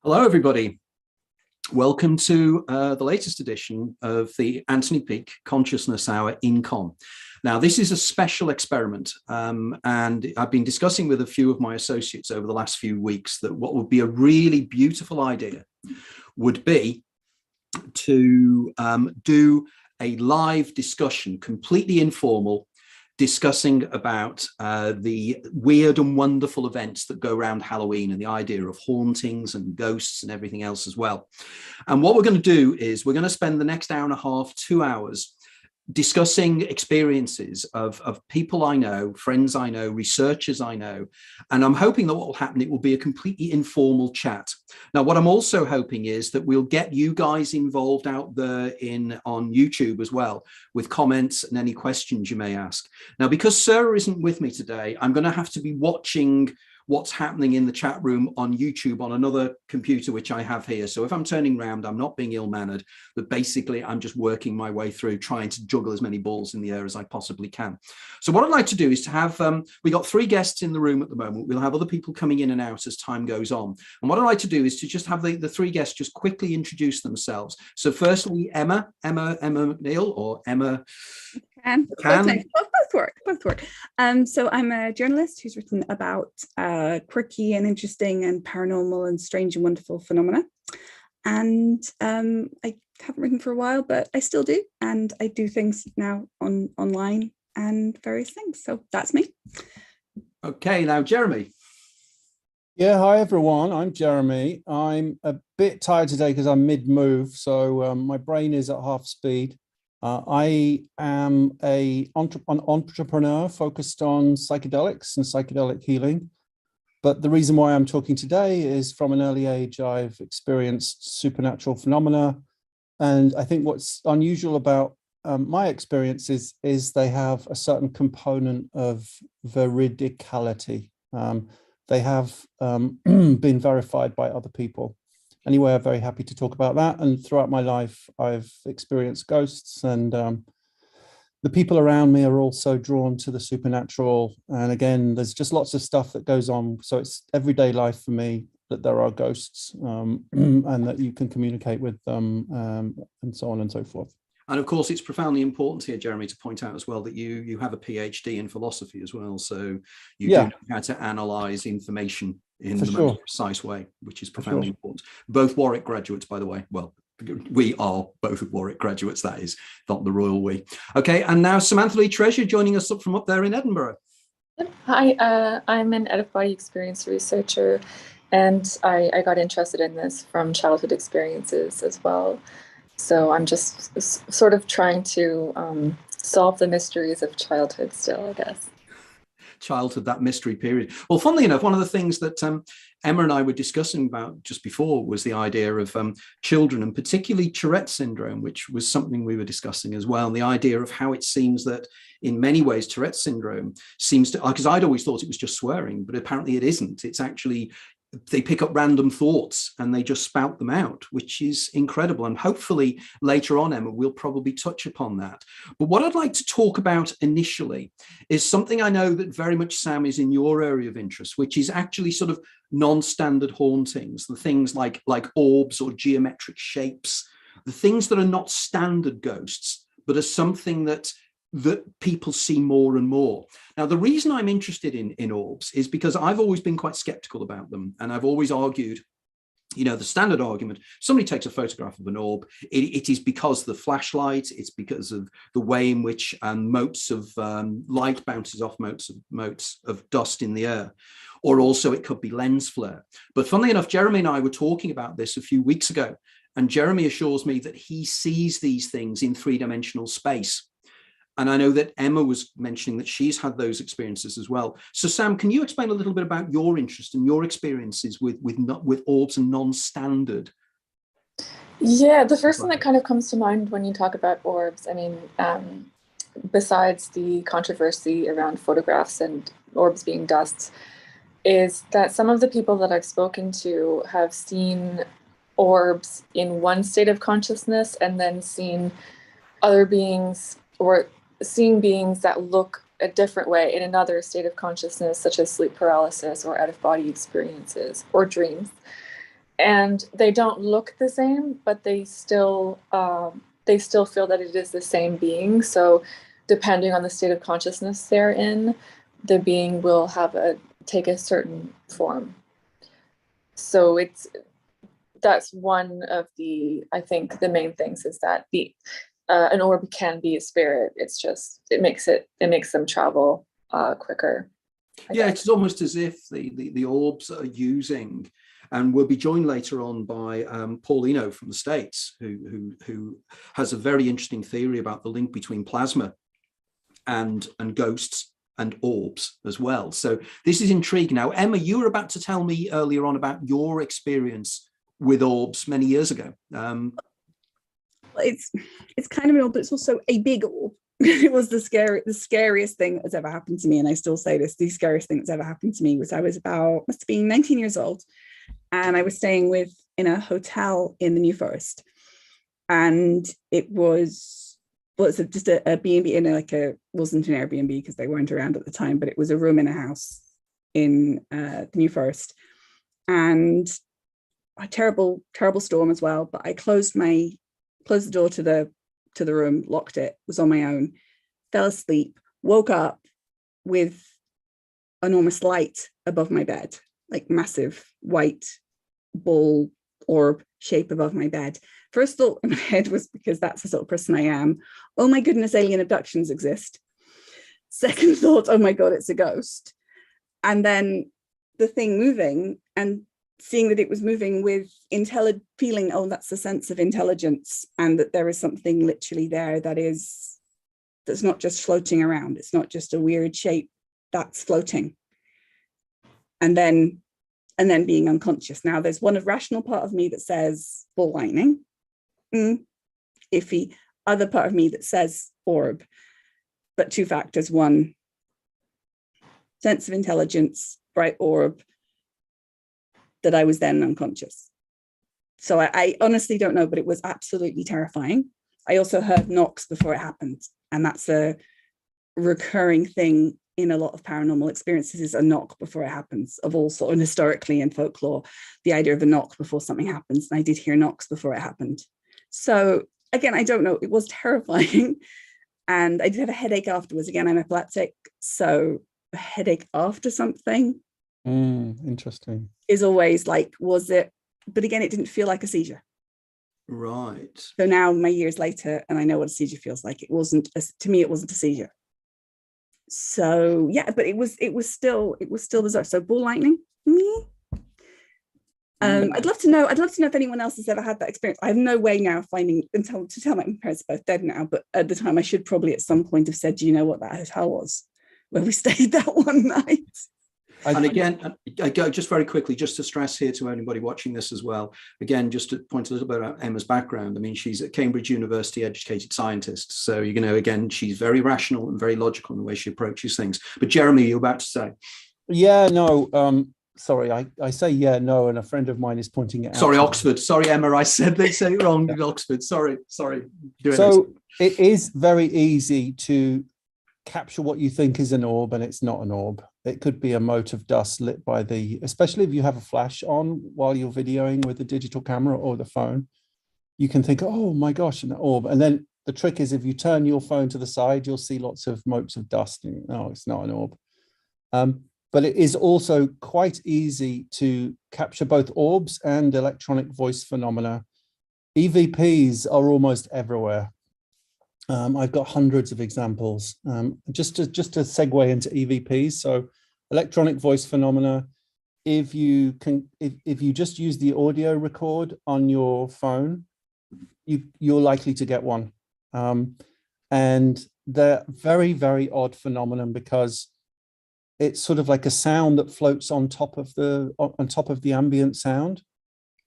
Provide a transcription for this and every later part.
Hello, everybody. Welcome to the latest edition of the Anthony Peake Consciousness Hour INCON. Now, this is a special experiment, and I've been discussing with a few of my associates over the last few weeks that what would be a really beautiful idea would be to do a live discussion, completely informal, discussing about the weird and wonderful events that go around Halloween and the idea of hauntings and ghosts and everything else as well. And what we're going to do is we're going to spend the next hour and a half, 2 hours, discussing experiences of people I know, friends I know, researchers I know, and I'm hoping that what will happen, it will be a completely informal chat. Now, what I'm also hoping is that we'll get you guys involved out there on YouTube as well, with comments and any questions you may ask. Now, because Sarah isn't with me today, I'm going to have to be watching what's happening in the chat room on YouTube on another computer, which I have here. So if I'm turning around, I'm not being ill-mannered, but basically I'm just working my way through trying to juggle as many balls in the air as I possibly can. So what I'd like to do is to have, we got 3 guests in the room at the moment. We'll have other people coming in and out as time goes on. And what I'd like to do is to just have the 3 guests just quickly introduce themselves. So firstly, Emma McNeil, or Emma both work. So I'm a journalist who's written about quirky and interesting and paranormal and strange and wonderful phenomena. And I haven't written for a while, but I still do. And I do things now online and various things. So that's me. Okay, now Jeremy. Yeah, hi everyone, I'm Jeremy. I'm a bit tired today because I'm mid-move, so my brain is at half speed. I am an entrepreneur focused on psychedelics and psychedelic healing. But the reason why I'm talking today is from an early age, I've experienced supernatural phenomena. And I think what's unusual about my experiences is they have a certain component of veridicality. They have been verified by other people. Anyway, I'm very happy to talk about that. And throughout my life, I've experienced ghosts, and the people around me are also drawn to the supernatural. And again, there's just lots of stuff that goes on. So it's everyday life for me that there are ghosts and that you can communicate with them and so on and so forth. And of course, it's profoundly important here, Jeremy, to point out as well that you have a PhD in philosophy as well. So you do know how to analyze information in the most precise way, which is profoundly important. Both Warwick graduates, by the way. Well, we are both Warwick graduates, that is, not the royal we. Okay, and now Samantha Lee Treasure joining us up from up there in Edinburgh. Hi, I'm an out-of-body experience researcher, and I got interested in this from childhood experiences as well. So I'm just sort of trying to solve the mysteries of childhood still, I guess. Childhood, that mystery period. Well, funnily enough, one of the things that Emma and I were discussing about just before was the idea of children, and particularly Tourette syndrome, which was something we were discussing as well. And the idea of how it seems that in many ways Tourette syndrome seems to, because I'd always thought it was just swearing, but apparently it isn't. It's actually, they pick up random thoughts and they just spout them out, which is incredible. And hopefully later on, Emma, we'll probably touch upon that. But what I'd like to talk about initially is something I know that very much, Sam, is in your area of interest, which is actually sort of non-standard hauntings, the things like orbs or geometric shapes, the things that are not standard ghosts, but are something that people see more and more. Now, the reason I'm interested in orbs is because I've always been quite skeptical about them. And I've always argued, you know, the standard argument, somebody takes a photograph of an orb, it is because the flashlight, it's because of the way in which motes of light bounces off motes of dust in the air, or also it could be lens flare. But funnily enough, Jeremy and I were talking about this a few weeks ago, and Jeremy assures me that he sees these things in 3-dimensional space. And I know that Emma was mentioning that she's had those experiences as well. So Sam, can you explain a little bit about your interest and your experiences with orbs and non-standard? Yeah, the first thing that kind of comes to mind when you talk about orbs, I mean, besides the controversy around photographs and orbs being dust, is that some of the people that I've spoken to have seen orbs in one state of consciousness and then seen other beings, or seeing beings that look a different way in another state of consciousness, such as sleep paralysis or out-of-body experiences or dreams. and they don't look the same, but they still feel that it is the same being. So depending on the state of consciousness they're in, the being will take a certain form. So that's one of I think the main things is that an orb can be a spirit. It's just, it makes them travel quicker. Yeah, it's almost as if the orbs are using, and we'll be joined later on by Paul Eno from the States, who has a very interesting theory about the link between plasma and ghosts and orbs as well. So this is intriguing. Now, Emma, you were about to tell me earlier on about your experience with orbs many years ago. It's kind of an orb, but it's also a big orb. It was the scariest thing that's ever happened to me, and I still say this. The scariest thing that's ever happened to me was I was must have been 19 years old, and I was staying in a hotel in the New Forest, and it was just a B&B, and wasn't an Airbnb because they weren't around at the time, but it was a room in a house in the New Forest, and a terrible storm as well. But I closed the door to the room, locked it, was on my own, fell asleep, woke up with enormous light above my bed, like massive white ball orb shape above my bed. First thought in my head was, because that's the sort of person I am, oh my goodness, alien abductions exist. Second thought, oh my God, it's a ghost. And then the thing moving and seeing that it was moving with feeling, oh, that's the sense of intelligence, and that there is something literally there that's not just floating around. It's not just a weird shape that's floating. And then being unconscious. Now, there's one rational part of me that says ball lightning, iffy. Other part of me that says orb. But two factors: one, sense of intelligence, bright orb, that I was then unconscious. So I honestly don't know, but it was absolutely terrifying. I also heard knocks before it happened, and that's a recurring thing in a lot of paranormal experiences, is a knock before it happens, of all sorts. And historically in folklore, the idea of a knock before something happens, and I did hear knocks before it happened. So again, I don't know, it was terrifying. And I did have a headache afterwards. Again, I'm epileptic, so a headache after something interesting is always like, was it? But again, it didn't feel like a seizure. Right. So now, my years later, and I know what a seizure feels like. It wasn't to me. It wasn't a seizure. So yeah, but it was still bizarre. So ball lightning. I'd love to know if anyone else has ever had that experience. I have no way now to tell my parents are both dead now, but at the time I should probably at some point have said, do you know what that hotel was where we stayed that one night? And again, I go just very quickly, just to stress here to anybody watching this as well, again, just to point a little bit about Emma's background. I mean, she's a Cambridge University educated scientist. So, again, she's very rational and very logical in the way she approaches things. But Jeremy, you're about to say. Yeah, no, sorry, I say yeah, no, and a friend of mine is pointing it out. Sorry, Oxford. Sorry, Emma, I said it wrong. Oxford. Sorry. So it is very easy to capture what you think is an orb, and it's not an orb. It could be a mote of dust lit by especially if you have a flash on while you're videoing with the digital camera or the phone, you can think, oh my gosh, an orb. And then the trick is, if you turn your phone to the side, you'll see lots of motes of dust. And no, it's not an orb. But it is also quite easy to capture both orbs and electronic voice phenomena. EVPs are almost everywhere. I've got hundreds of examples. Just to segue into EVPs, so electronic voice phenomena. If you just use the audio record on your phone, you're likely to get one. And they're very, very odd phenomenon, because it's sort of like a sound that floats on top of the ambient sound,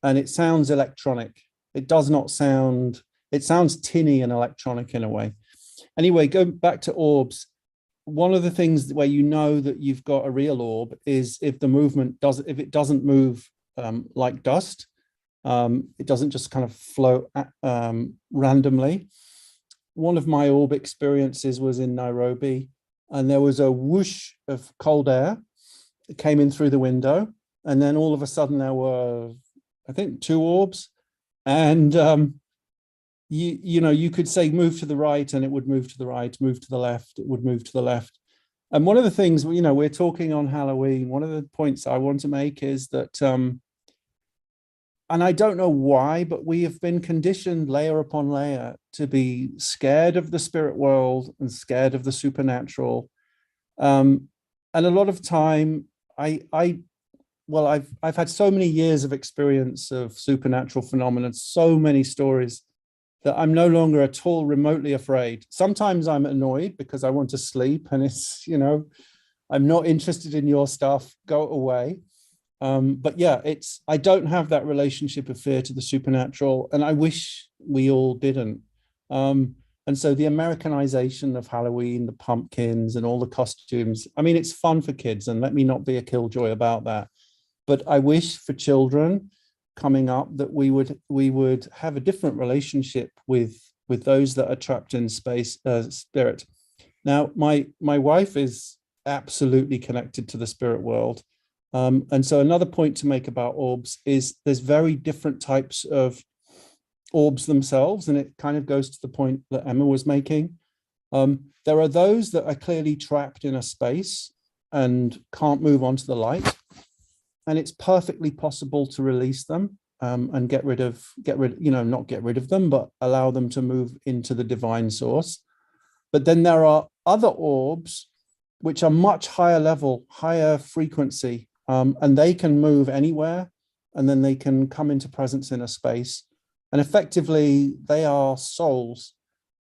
and it sounds electronic. It does not sound. It sounds tinny and electronic in a way. Anyway, going back to orbs, one of the things where you know that you've got a real orb is if it doesn't move like dust. It doesn't just kind of float randomly. One of my orb experiences was in Nairobi, and there was a whoosh of cold air that came in through the window, and then all of a sudden there were I think 2 orbs, and you could say move to the right and it would move to the right, move to the left, it would move to the left. And one of the things, we're talking on Halloween, one of the points I want to make is that, and I don't know why, but we have been conditioned layer upon layer to be scared of the spirit world and scared of the supernatural. And a lot of time, I've had so many years of experience of supernatural phenomena, so many stories, that I'm no longer at all remotely afraid. Sometimes I'm annoyed because I want to sleep and it's, I'm not interested in your stuff, go away. But yeah, I don't have that relationship of fear to the supernatural, and I wish we all didn't. And so the Americanization of Halloween, the pumpkins and all the costumes, I mean, it's fun for kids, and let me not be a killjoy about that. But I wish for children coming up that we would have a different relationship with those that are trapped in space, spirit. Now, my wife is absolutely connected to the spirit world. And so another point to make about orbs is there's very different types of orbs themselves, and it kind of goes to the point that Emma was making. There are those that are clearly trapped in a space and can't move onto the light. And it's perfectly possible to release them and not get rid of them, but allow them to move into the divine source. But then there are other orbs which are much higher level, higher frequency, and they can move anywhere, and then they can come into presence in a space. And effectively, they are souls.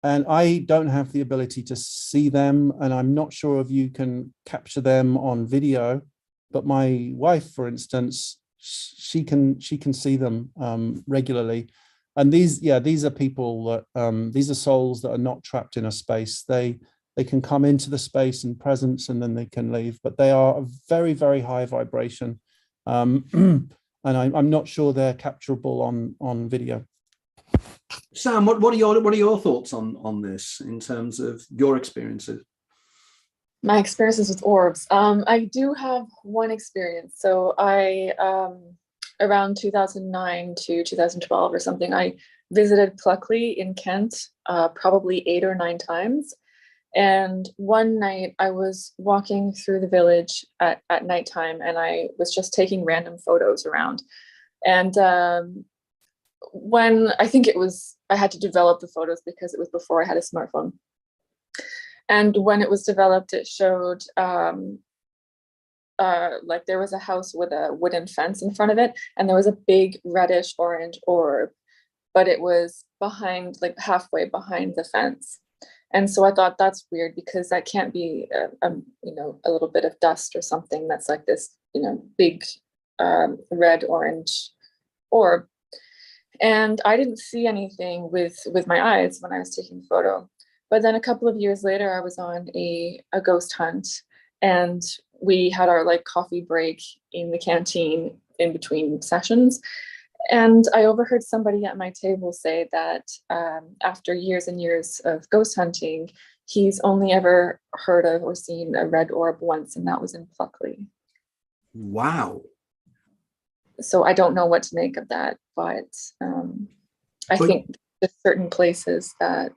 And I don't have the ability to see them, and I'm not sure if you can capture them on video. But my wife, for instance, she can see them regularly. And these are people that these are souls that are not trapped in a space. They can come into the space and presence, and then they can leave. But they are a very, very high vibration, and I'm not sure they're capturable on video. Sam, what are your thoughts on this in terms of your experiences? My experiences with orbs. I do have one experience. So I, around 2009 to 2012 or something, I visited Pluckley in Kent, probably 8 or 9 times. And one night I was walking through the village at nighttime, and I was just taking random photos around. And when I think I had to develop the photos because it was before I had a smartphone. And when it was developed, it showed like there was a house with a wooden fence in front of it, and there was a big reddish orange orb, but it was behind, like halfway behind the fence. And so I thought that's weird, because that can't be a little bit of dust or something that's like this, big red orange orb. And I didn't see anything with my eyes when I was taking the photo. But then a couple of years later, I was on a ghost hunt, and we had our coffee break in the canteen in between sessions. And I overheard somebody at my table say that after years and years of ghost hunting, he's only ever heard of or seen a red orb once, and that was in Pluckley. Wow. So I don't know what to make of that, but I think there's certain places that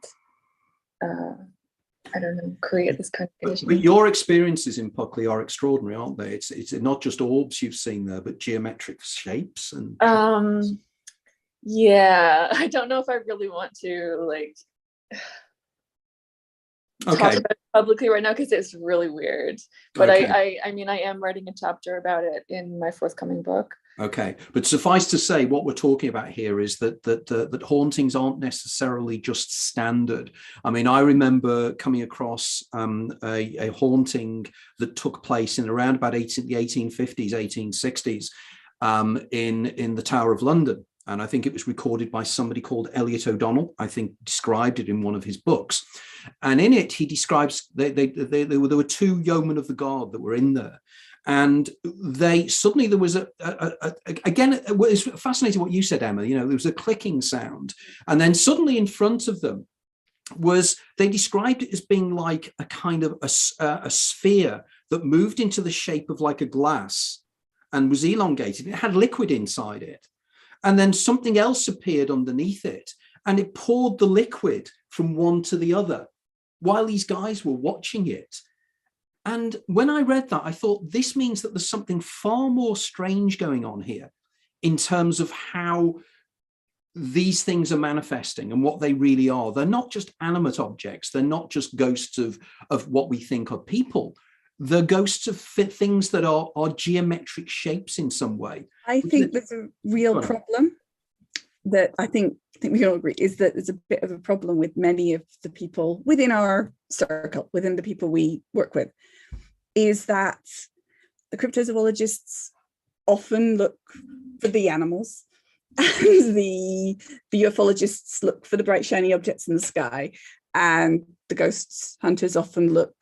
I don't know, create this kind of conditioning. But your experiences in Pluckley are extraordinary, aren't they? It's not just orbs you've seen there, but geometric shapes and. Yeah, I don't know if I really want to talk about it publicly right now, because it's really weird. But okay. I mean, I am writing a chapter about it in my forthcoming book. Okay, but suffice to say, what we're talking about here is that hauntings aren't necessarily just standard. I mean, I remember coming across a haunting that took place in around about the 1850s, 1860s in the Tower of London. And I think it was recorded by somebody called Elliot O'Donnell. I think described it in one of his books. And in it, he describes there were 2 yeomen of the guard that were in there. And there was again, it's fascinating what you said, Emma, there was a clicking sound. And then suddenly in front of them they described it as being like a kind of a sphere that moved into the shape of like a glass and was elongated. It had liquid inside it. And then something else appeared underneath it, and it poured the liquid from one to the other while these guys were watching it. And when I read that, I thought, this means that there's something far more strange going on here in terms of how these things are manifesting and what they really are. They're not just animate objects. They're not just ghosts of what we think are people. They're ghosts of things that are geometric shapes in some way. I think there's a real problem that I think we all agree is that there's a bit of a problem with many of the people within our circle, within the people we work with, is that the cryptozoologists often look for the animals, and the ufologists look for the bright shiny objects in the sky, and the ghosts hunters often look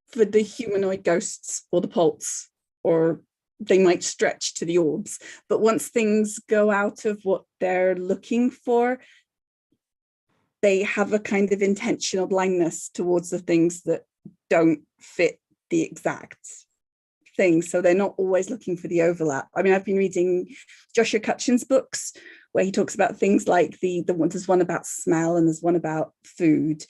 for the humanoid ghosts or the pulse, or they might stretch to the orbs. But once things go out of what they're looking for, they have a kind of intentional blindness towards the things that don't fit the exact thing. So they're not always looking for the overlap. I mean, I've been reading Joshua Cutchin's books where he talks about things like there's one about smell and there's one about food,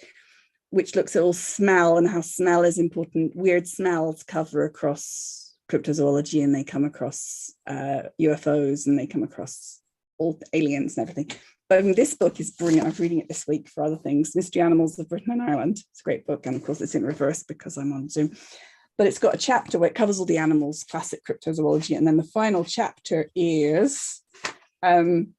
which looks at all smell and how smell is important. Weird smells cover across cryptozoology, and they come across UFOs, and they come across all aliens and everything. But I mean, this book is brilliant. I'm reading it this week for other things. Mystery Animals of Britain and Ireland. It's a great book. And of course, it's in reverse because I'm on Zoom. But it's got a chapter where it covers all the animals, classic cryptozoology. And then the final chapter is on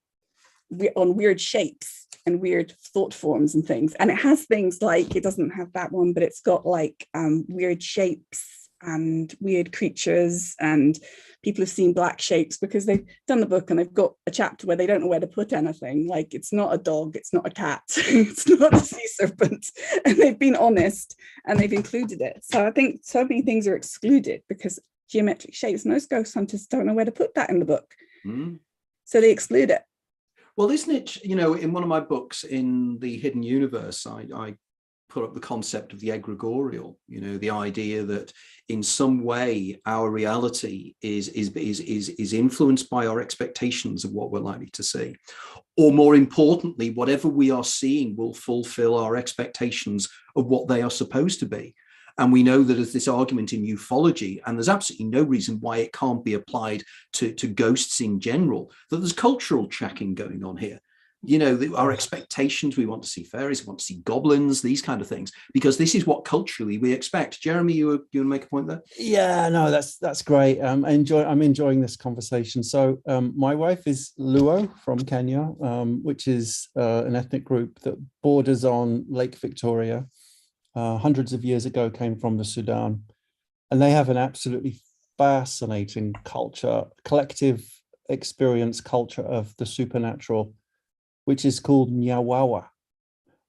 weird shapes and weird thought forms and things. And it has things like, it doesn't have that one, but it's got like weird shapes and weird creatures, and people have seen black shapes because they've done the book and they've got a chapter where they don't know where to put anything. Like, it's not a dog, it's not a cat, it's not a sea serpent, and they've been honest and they've included it. So I think so many things are excluded because geometric shapes, most ghost hunters don't know where to put that in the book. So they exclude it. Well, isn't it, in one of my books, in the Hidden Universe, I put up the concept of the egregorial, the idea that in some way our reality is influenced by our expectations of what we're likely to see. Or more importantly, whatever we are seeing will fulfill our expectations of what they are supposed to be. And we know that there's this argument in ufology, and there's absolutely no reason why it can't be applied to ghosts in general, that there's cultural checking going on here. Our expectations, we want to see fairies, we want to see goblins, these kind of things, because this is what culturally we expect. Jeremy, you want to make a point there? Yeah, no, that's great. I'm enjoying this conversation. So my wife is Luo from Kenya, which is an ethnic group that borders on Lake Victoria. Hundreds of years ago came from the Sudan, and they have an absolutely fascinating culture, collective experience culture of the supernatural, which is called Nyawawa.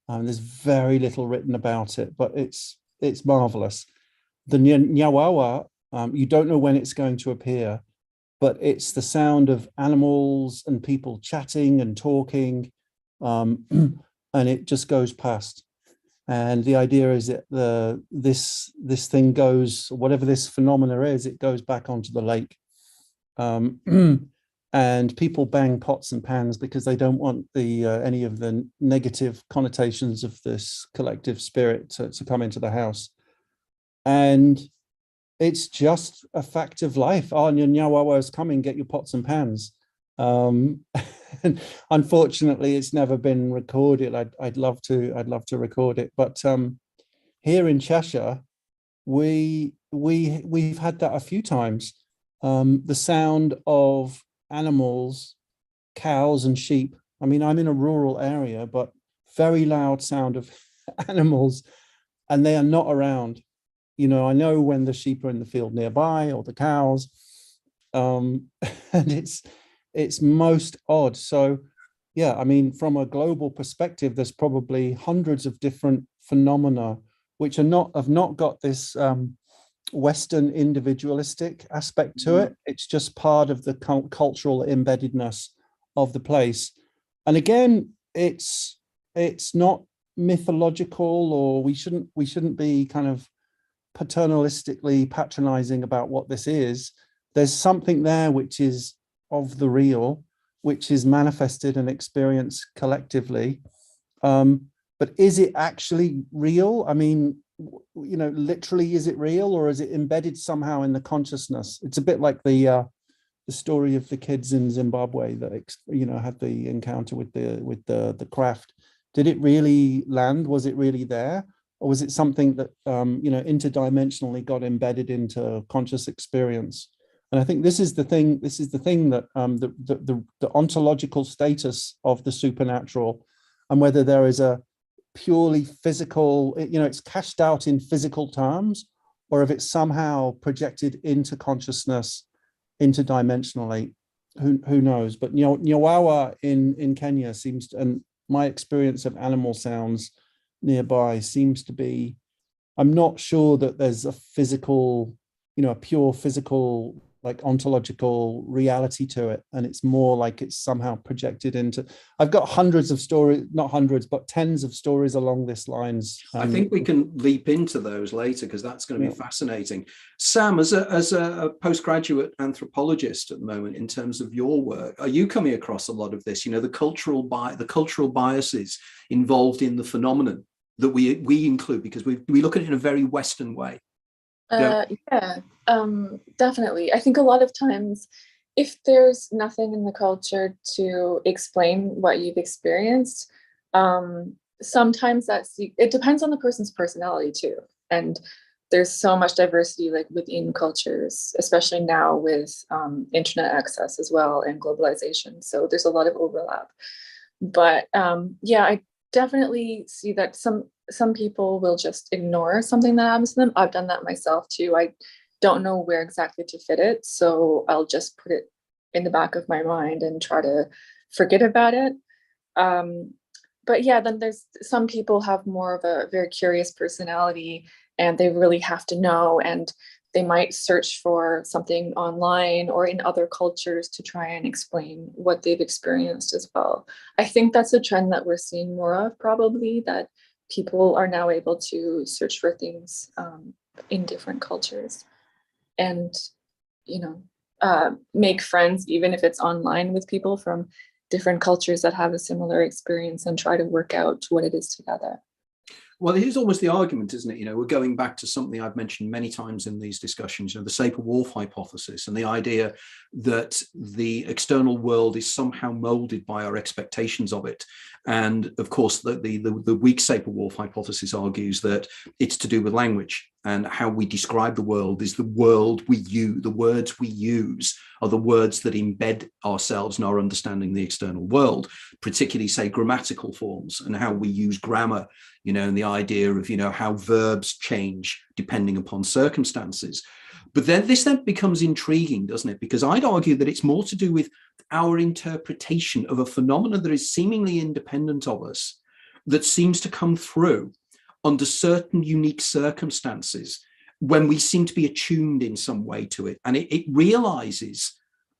There's very little written about it, but it's marvelous. The Nyawawa, you don't know when it's going to appear, but it's the sound of animals and people chatting and talking, and it just goes past. And the idea is that this thing goes, whatever this phenomena is, it goes back onto the lake. And people bang pots and pans because they don't want any of the negative connotations of this collective spirit to come into the house. And it's just a fact of life. Oh, Nyawawa is coming, get your pots and pans. And unfortunately, it's never been recorded. I'd love to record it. But here in Cheshire, we've had that a few times. The sound of animals, cows and sheep. I mean, I'm in a rural area, but very loud sound of animals, and they are not around. I know when the sheep are in the field nearby or the cows, and it's most odd. So yeah, I mean, from a global perspective, there's probably hundreds of different phenomena which have not got this Western individualistic aspect to it. It's just part of the cultural embeddedness of the place. And again, it's not mythological, or we shouldn't be kind of paternalistically patronizing about what this is. There's something there which is of the real, which is manifested and experienced collectively. But is it actually real? I mean, you know, literally, is it real, or is it embedded somehow in the consciousness? It's a bit like the story of the kids in Zimbabwe that, you know, had the encounter with the craft. Did it really land? Was it really there? Or was it something that, you know, interdimensionally got embedded into conscious experience? And I think this is the thing that the ontological status of the supernatural, and whether there is a purely physical, you know, it's cashed out in physical terms, or if it's somehow projected into consciousness interdimensionally, who knows? But Nyawawa in Kenya seems to, and my experience of animal sounds nearby seems to be, I'm not sure that there's a physical, you know, a pure physical, like ontological reality to it. And it's more like it's somehow projected into, I've got hundreds of stories, not hundreds, but tens of stories along this lines. I think we can leap into those later, because that's going to be fascinating. Sam, as a postgraduate anthropologist at the moment, in terms of your work, are you coming across a lot of this, you know, the cultural biases involved in the phenomenon that we include, because we look at it in a very Western way? Yeah, definitely. I think a lot of times, if there's nothing in the culture to explain what you've experienced, sometimes it depends on the person's personality too. And there's so much diversity, like within cultures, especially now with internet access as well and globalization. So there's a lot of overlap. But yeah, I definitely see that some people will just ignore something that happens to them. I've done that myself too. I don't know where exactly to fit it, so I'll just put it in the back of my mind and try to forget about it. But yeah, then there's some people have more of a very curious personality, and they really have to know, and they might search for something online or in other cultures to try and explain what they've experienced as well. I think that's a trend that we're seeing more of, probably, that people are now able to search for things in different cultures, and, you know, make friends, even if it's online, with people from different cultures that have a similar experience, and try to work out what it is together. Well, here's almost the argument, isn't it? You know, we're going back to something I've mentioned many times in these discussions, you know, the Sapir-Whorf hypothesis, and the idea that the external world is somehow molded by our expectations of it. And of course, the weak Sapir-Whorf hypothesis argues that it's to do with language, and how we describe the world is the world we use, the words we use are the words that embed ourselves in our understanding of the external world, particularly, say, grammatical forms, and how we use grammar, you know, and the idea of, you know, how verbs change depending upon circumstances. But then this becomes intriguing, doesn't it? Because I'd argue that it's more to do with our interpretation of a phenomenon that is seemingly independent of us, that seems to come through under certain unique circumstances when we seem to be attuned in some way to it. And it realizes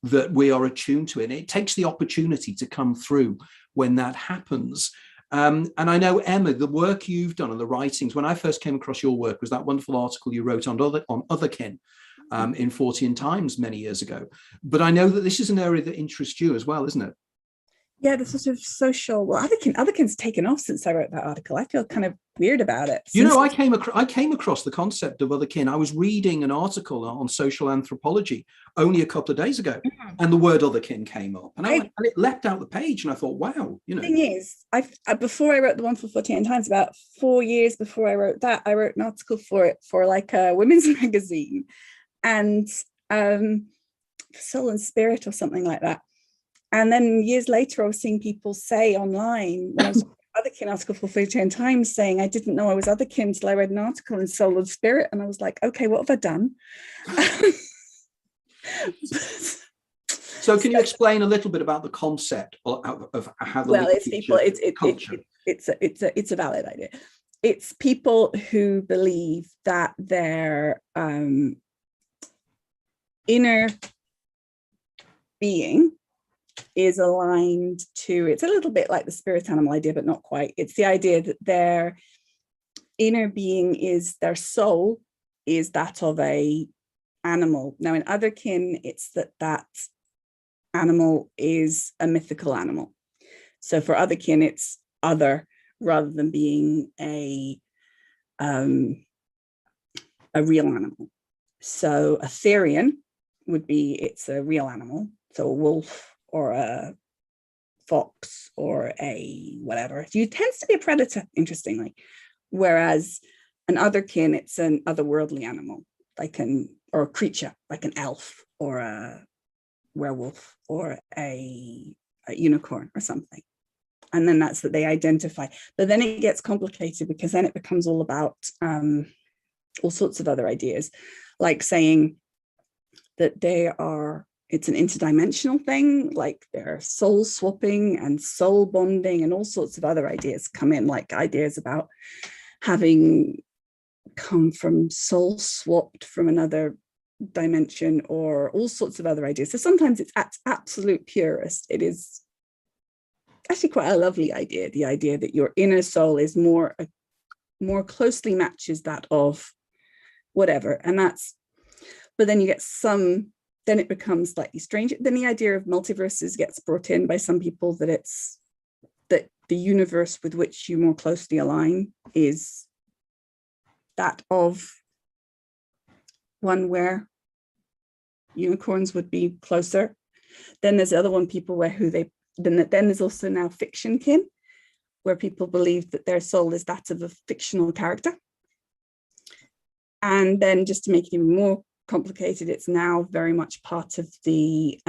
that we are attuned to it. And it takes the opportunity to come through when that happens. And I know, Emma, the work you've done and the writings, when I first came across your work, was that wonderful article you wrote on Otherkin in Fortean Times many years ago. But I know that this is an area that interests you as well, isn't it? Yeah, the sort of social, well, Otherkin's taken off since I wrote that article. I feel kind of weird about it. You know, I came across the concept of Otherkin. I was reading an article on social anthropology only a couple of days ago, and the word Otherkin came up, and and it leapt out the page, and I thought, wow, you know. The thing is, before I wrote the one for Fortean Times, about 4 years before I wrote that, I wrote an article for it for like a women's magazine, and Soul and Spirit or something like that. And then years later, I was seeing people say online, when I was Otherkin article for Fortean Times, saying I didn't know I was Otherkin until I read an article in Soul and Spirit, and I was like, okay, what have I done? So can you explain a little bit about the concept of how the it's a valid idea. It's people who believe that their inner being is aligned to, it's a little bit like the spirit animal idea, but not quite. It's the idea that their inner being is, their soul is that of a animal. Now in Otherkin, it's that animal is a mythical animal. So for other kin, it's other rather than being a real animal. So a therian would be, it's a real animal. So a wolf or a fox or a whatever. It tends to be a predator, interestingly. Whereas an otherkin, it's an otherworldly animal, or a creature, like an elf or a werewolf or a unicorn or something. And then that's that they identify. But then it gets complicated, because then it becomes all about all sorts of other ideas, like saying that it's an interdimensional thing, like they're soul swapping and soul bonding, and all sorts of other ideas come in, like ideas about having come from soul swapped from another dimension, or all sorts of other ideas. So sometimes it's at absolute purest, it is actually quite a lovely idea, the idea that your inner soul is more closely matches that of whatever. And but then you get then it becomes slightly strange. Then the idea of multiverses gets brought in by some people, that the universe with which you more closely align is that of one where unicorns would be closer. Then there's the other one, people then there's also now fiction kin, where people believe that their soul is that of a fictional character. And then, just to make it even more complicated, it's now very much part of the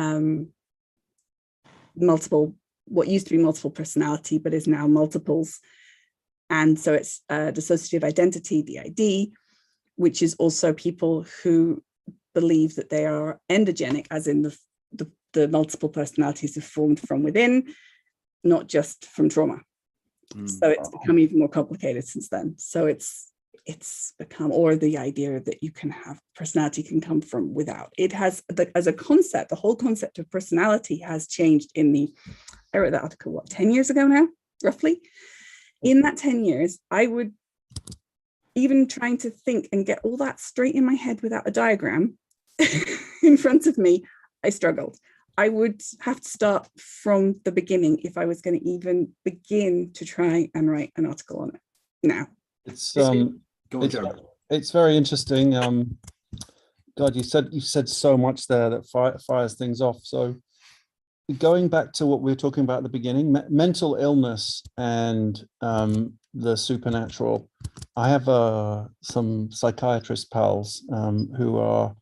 what used to be multiple personality, but is now multiples. And so it's dissociative identity, DID, which is also people who believe that they are endogenic, as in the multiple personalities have formed from within, not just from trauma. So it's become even more complicated since then. So it's become, or the idea that you can have personality can come from without. It has, as a concept, the whole concept of personality has changed I wrote that article, 10 years ago now, roughly. In that 10 years, I would, even trying to think and get all that straight in my head without a diagram in front of me, I struggled. I would have to start from the beginning if I was going to even begin to try and write an article on it now. It's very interesting. God, you said so much there that fires things off. So going back to what we were talking about at the beginning, mental illness and the supernatural. I have some psychiatrist pals who are,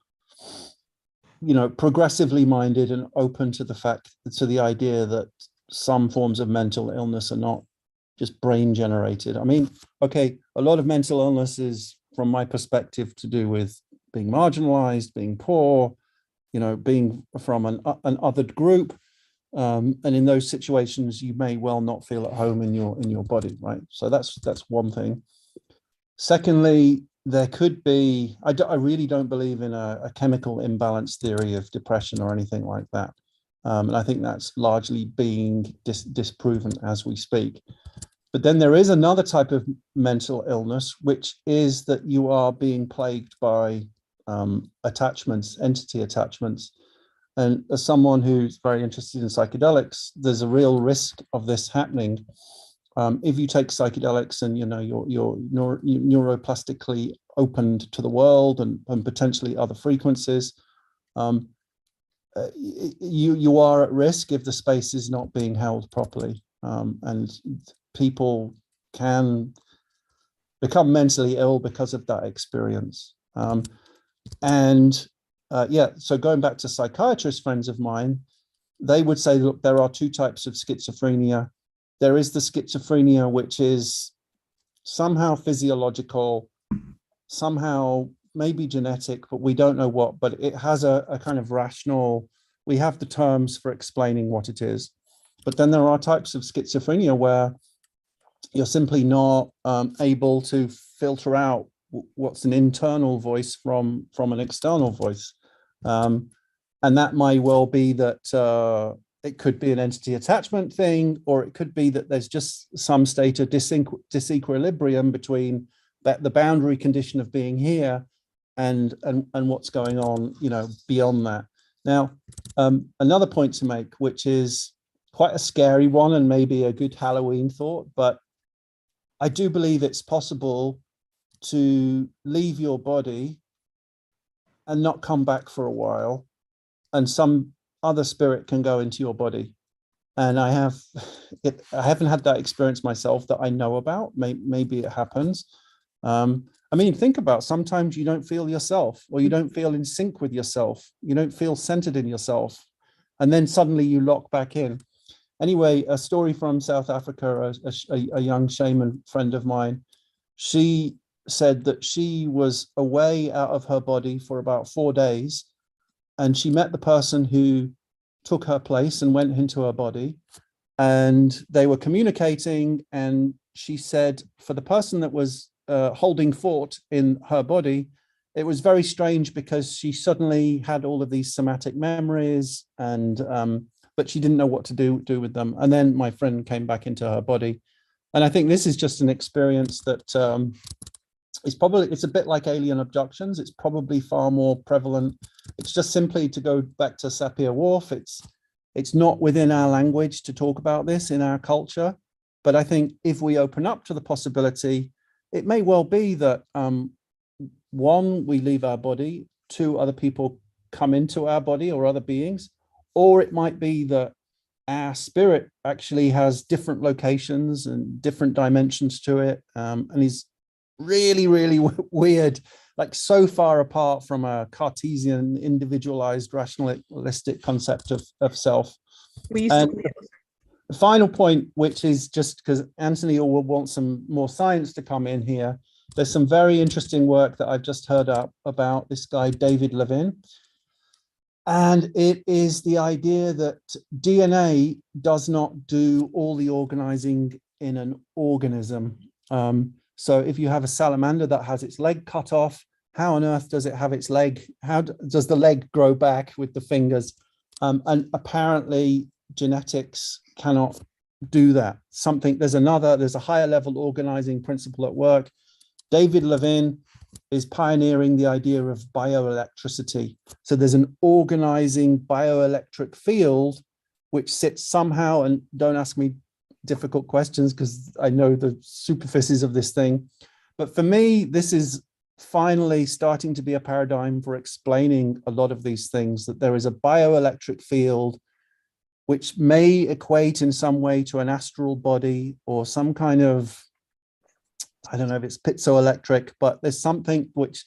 progressively minded and open to the idea that some forms of mental illness are not just brain generated. I mean, okay, a lot of mental illness is, from my perspective, to do with being marginalized, being poor, being from an othered group. And in those situations, you may well not feel at home in your body, right? So that's one thing. Secondly, there could be, I really don't believe in a chemical imbalance theory of depression or anything like that. And I think that's largely being disproven as we speak. But then there is another type of mental illness, which is that you are being plagued by attachments, entity attachments. And as someone who's very interested in psychedelics, there's a real risk of this happening. If you take psychedelics and you're neuroplastically opened to the world and potentially other frequencies, you are at risk if the space is not being held properly, and people can become mentally ill because of that experience. So going back to psychiatrist friends of mine, they would say, look, there are two types of schizophrenia. There is the schizophrenia, which is somehow physiological, somehow maybe genetic, but we don't know what, but it has a kind of rational, we have the terms for explaining what it is. But then there are types of schizophrenia where you're simply not able to filter out what's an internal voice from an external voice. And that may well be that it could be an entity attachment thing, or it could be that there's just some state of disequilibrium between the boundary condition of being here and what's going on, beyond that. Now, another point to make, which is quite a scary one and maybe a good Halloween thought, but I do believe it's possible to leave your body and not come back for a while, and some other spirit can go into your body. And I haven't had that experience myself that I know about. Maybe it happens. I mean, think about, sometimes you don't feel yourself, or you don't feel in sync with yourself. You don't feel centered in yourself. And then suddenly you lock back in. Anyway, a story from South Africa, a young shaman friend of mine, she said that she was away out of her body for about 4 days, and she met the person who took her place and went into her body, and they were communicating. And she said for the person that was holding fort in her body, it was very strange because she suddenly had all of these somatic memories, and but she didn't know what to do with them. And then my friend came back into her body. And I think this is just an experience that it's a bit like alien abductions. It's probably far more prevalent. It's just simply, to go back to Sapir-Whorf, it's not within our language to talk about this in our culture. But I think if we open up to the possibility, it may well be that one, we leave our body, two, other people come into our body, or other beings, or it might be that our spirit actually has different locations and different dimensions to it, and is really, really weird, like so far apart from a Cartesian, individualized, rationalistic concept of self. And the final point, which is just because Anthony will want some more science to come in here, there's some very interesting work that I've just heard about this guy, David Levin. And it is the idea that DNA does not do all the organizing in an organism. So if you have a salamander that has its leg cut off, how on earth does it have its leg? How does the leg grow back with the fingers? And apparently genetics cannot do that. There's a higher level organizing principle at work. David Levin is pioneering the idea of bioelectricity. So there's an organizing bioelectric field which sits somehow, and don't ask me difficult questions because I know the superficies of this thing. But for me, this is finally starting to be a paradigm for explaining a lot of these things, that there is a bioelectric field which may equate in some way to an astral body, or some kind of, I don't know if it's piezoelectric, but there's something which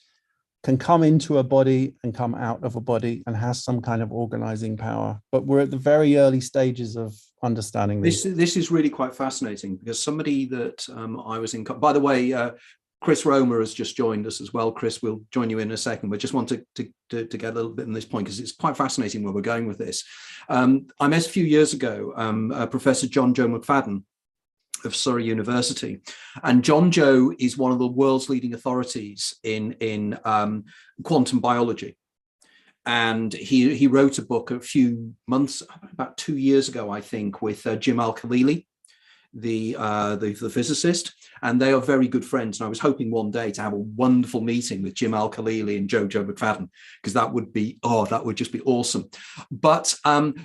can come into a body and come out of a body and has some kind of organizing power. But we're at the very early stages of understanding this. This is really quite fascinating, because somebody that I was in, by the way, Chris Romer has just joined us as well. Chris, we'll join you in a second. We just want to get a little bit in this point, because it's quite fascinating where we're going with this. I met a few years ago Professor John Joe McFadden of Surrey University, and John Joe is one of the world's leading authorities in quantum biology. And he wrote a book a few months, about 2 years ago, I think, with Jim Al-Khalili, the physicist, and they are very good friends. And I was hoping one day to have a wonderful meeting with Jim Al-Khalili and Joe McFadden, because that would just be awesome. But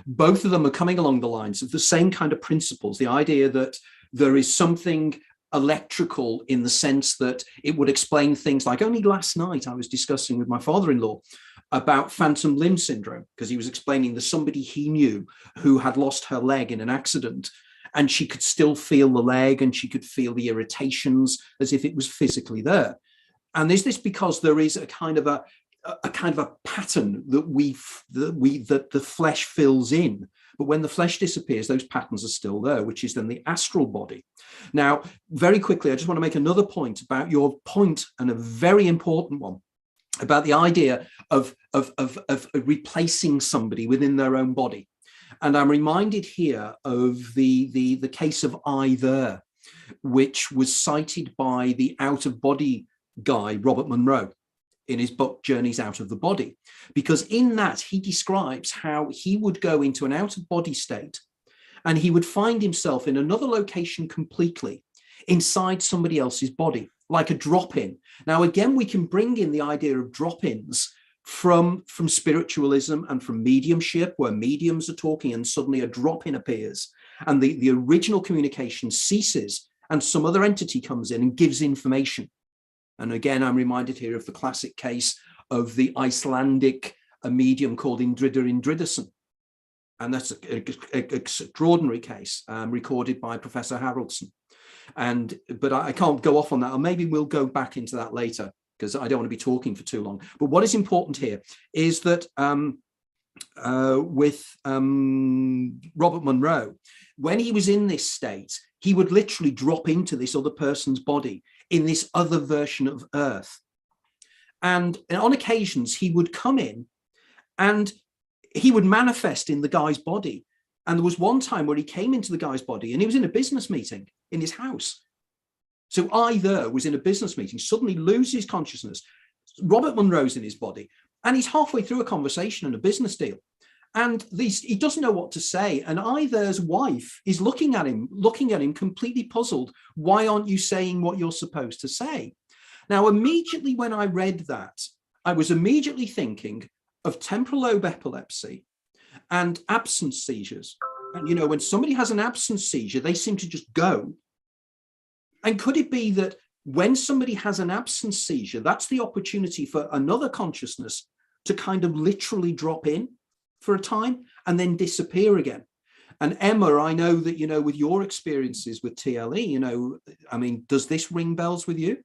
both of them are coming along the lines of the same kind of principles, the idea that there is something electrical, in the sense that it would explain things like, only last night I was discussing with my father-in-law about phantom limb syndrome, because he was explaining that somebody he knew who had lost her leg in an accident, and she could still feel the leg, and she could feel the irritations as if it was physically there. And is this because there is a kind of a pattern that the flesh fills in? But when the flesh disappears, those patterns are still there, which is then the astral body. Now, very quickly, I just want to make another point about your point, and a very important one, about the idea of replacing somebody within their own body. And I'm reminded here of the case of I There, which was cited by the out-of-body guy, Robert Monroe, in his book, Journeys Out of the Body, because in that he describes how he would go into an out-of-body state, and he would find himself in another location completely, inside somebody else's body, like a drop-in. Now, again, we can bring in the idea of drop-ins from spiritualism and from mediumship, where mediums are talking and suddenly a drop-in appears and the original communication ceases and some other entity comes in and gives information. And again, I'm reminded here of the classic case of the Icelandic medium called Indriða Indriðason. And that's an extraordinary case recorded by Professor Haraldsson. But I can't go off on that, or maybe we'll go back into that later, because I don't want to be talking for too long. But what is important here is that with Robert Monroe, when he was in this state, he would literally drop into this other person's body in this other version of Earth. And on occasions, he would come in and he would manifest in the guy's body. And there was one time where he came into the guy's body and he was in a business meeting in his house. So I there was in a business meeting, suddenly loses consciousness. Robert Monroe's in his body and he's halfway through a conversation and a business deal. And he doesn't know what to say. And Either's wife is looking at him completely puzzled. Why aren't you saying what you're supposed to say? Now, immediately when I read that, I was immediately thinking of temporal lobe epilepsy and absence seizures. And, when somebody has an absence seizure, they seem to just go. And could it be that when somebody has an absence seizure, that's the opportunity for another consciousness to kind of literally drop in for a time and then disappear again? And Emma, I know that, with your experiences with TLE, does this ring bells with you?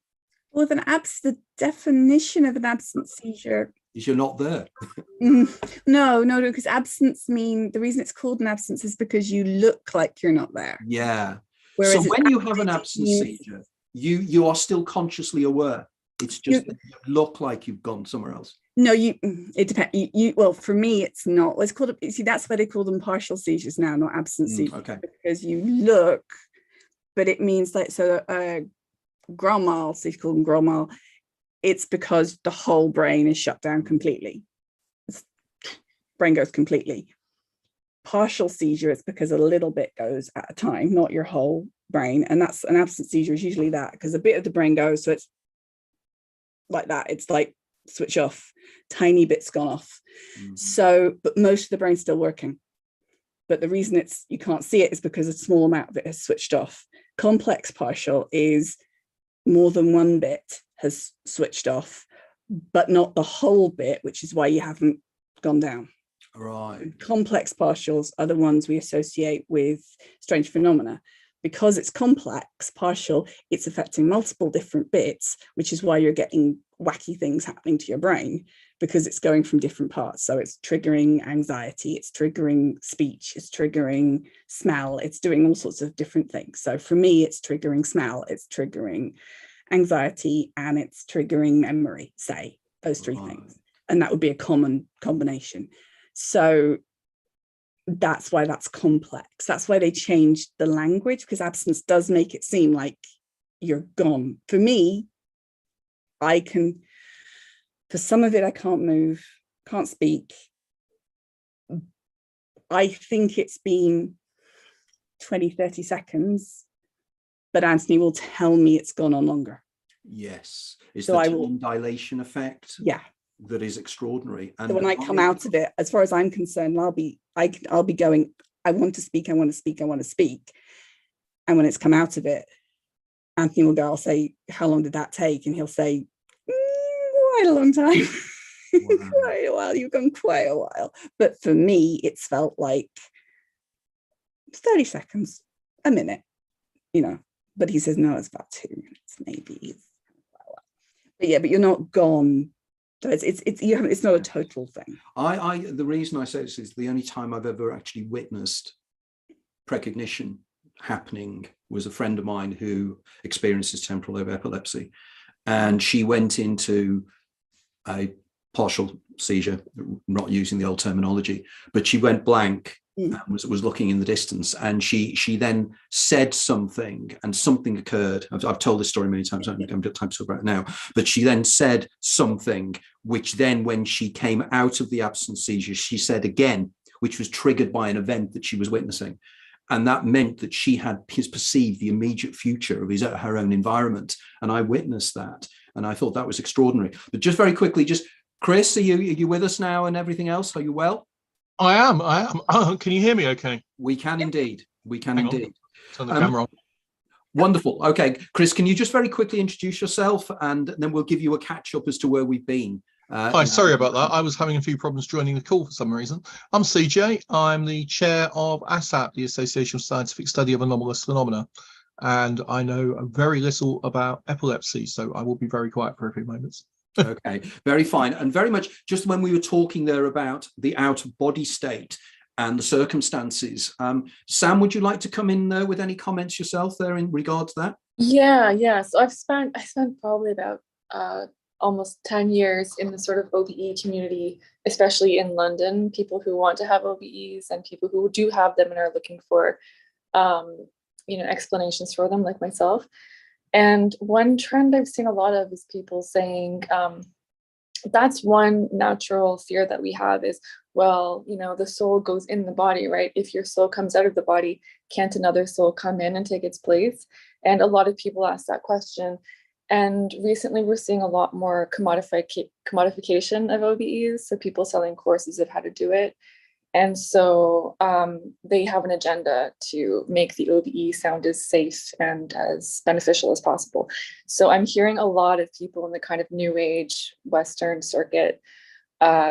Well, the definition of an absence seizure is you're not there. No, because absence the reason it's called an absence is because you look like you're not there. Yeah. Whereas so when you have an absence seizure, you are still consciously aware. It's just that you look like you've gone somewhere else. No, it depends. Well, for me, it's not. It's called. See, that's why they call them partial seizures now, not absence seizures. Okay. Because you look, but it means grand mal. So you call them grand mal. It's because the whole brain is shut down completely. Brain goes completely. Partial seizure is because a little bit goes at a time, not your whole brain. And that's an absence seizure is usually that, because a bit of the brain goes, so it's like that. It's like switch off, tiny bits gone off. Mm-hmm. So, but most of the brain's still working. But the reason you can't see it is because a small amount of it has switched off. Complex partial is more than one bit has switched off, but not the whole bit, which is why you haven't gone down. Right. Complex partials are the ones we associate with strange phenomena. Because it's complex partial, it's affecting multiple different bits, which is why you're getting wacky things happening to your brain, because it's going from different parts. So it's triggering anxiety, it's triggering speech, it's triggering smell, it's doing all sorts of different things. So for me, it's triggering smell, it's triggering anxiety, and it's triggering memory, say, those three things. And that would be a common combination. So that's why that's complex. That's why they changed the language, because absence does make it seem like you're gone. For me, for some of it, I can't move, can't speak. I think it's been 20, 30 seconds, but Anthony will tell me it's gone on longer. Yes. It's so the time dilation effect. Yeah. That is extraordinary. And so when I come out of it, as far as I'm concerned, I'll be going, I want to speak, I want to speak, I want to speak. And when it's come out of it, Anthony will go, I'll say, how long did that take? And he'll say, quite a long time. Wow. Quite a while. You've gone quite a while. But for me, it's felt like 30 seconds, a minute, But he says, no, it's about 2 minutes, maybe. But yeah, but you're not gone. It's not a total thing. The reason I say this is the only time I've ever actually witnessed precognition happening was a friend of mine who experiences temporal lobe epilepsy, and she went into a partial seizure, not using the old terminology, but she went blank. Was looking in the distance, and she then said something, and something occurred. I've told this story many times. I haven't got time to talk about it now. But she then said something, which then, when she came out of the absence seizure, she said again, which was triggered by an event that she was witnessing, and that meant that she had perceived the immediate future of her own environment. And I witnessed that, and I thought that was extraordinary. But just very quickly, just Chris, are you with us now and everything else? Are you well? I am. Oh, can you hear me okay? We can indeed. We can Hang on. indeed. Turn the camera on. Wonderful. Okay, Chris, can you just very quickly introduce yourself, and then we'll give you a catch up as to where we've been. Hi, sorry about that. I was having a few problems joining the call for some reason. I'm CJ. I'm the chair of ASAP, the Association of Scientific Study of Anomalous Phenomena, and I know very little about epilepsy, so I will be very quiet for a few moments. Okay, very fine. And very much just when we were talking there about the out-of-body state and the circumstances, Sam, would you like to come in with any comments yourself there in regard to that? Yeah. So I spent probably about almost 10 years in the sort of OBE community, especially in London, people who want to have OBEs and people who do have them and are looking for explanations for them, like myself. And one trend I've seen a lot of is people saying, that's one natural fear that we have is, well, the soul goes in the body, right? If your soul comes out of the body, can't another soul come in and take its place? And a lot of people ask that question. And recently we're seeing a lot more commodification of OBEs, so people selling courses of how to do it. And so they have an agenda to make the OBE sound as safe and as beneficial as possible. So I'm hearing a lot of people in the kind of new age Western circuit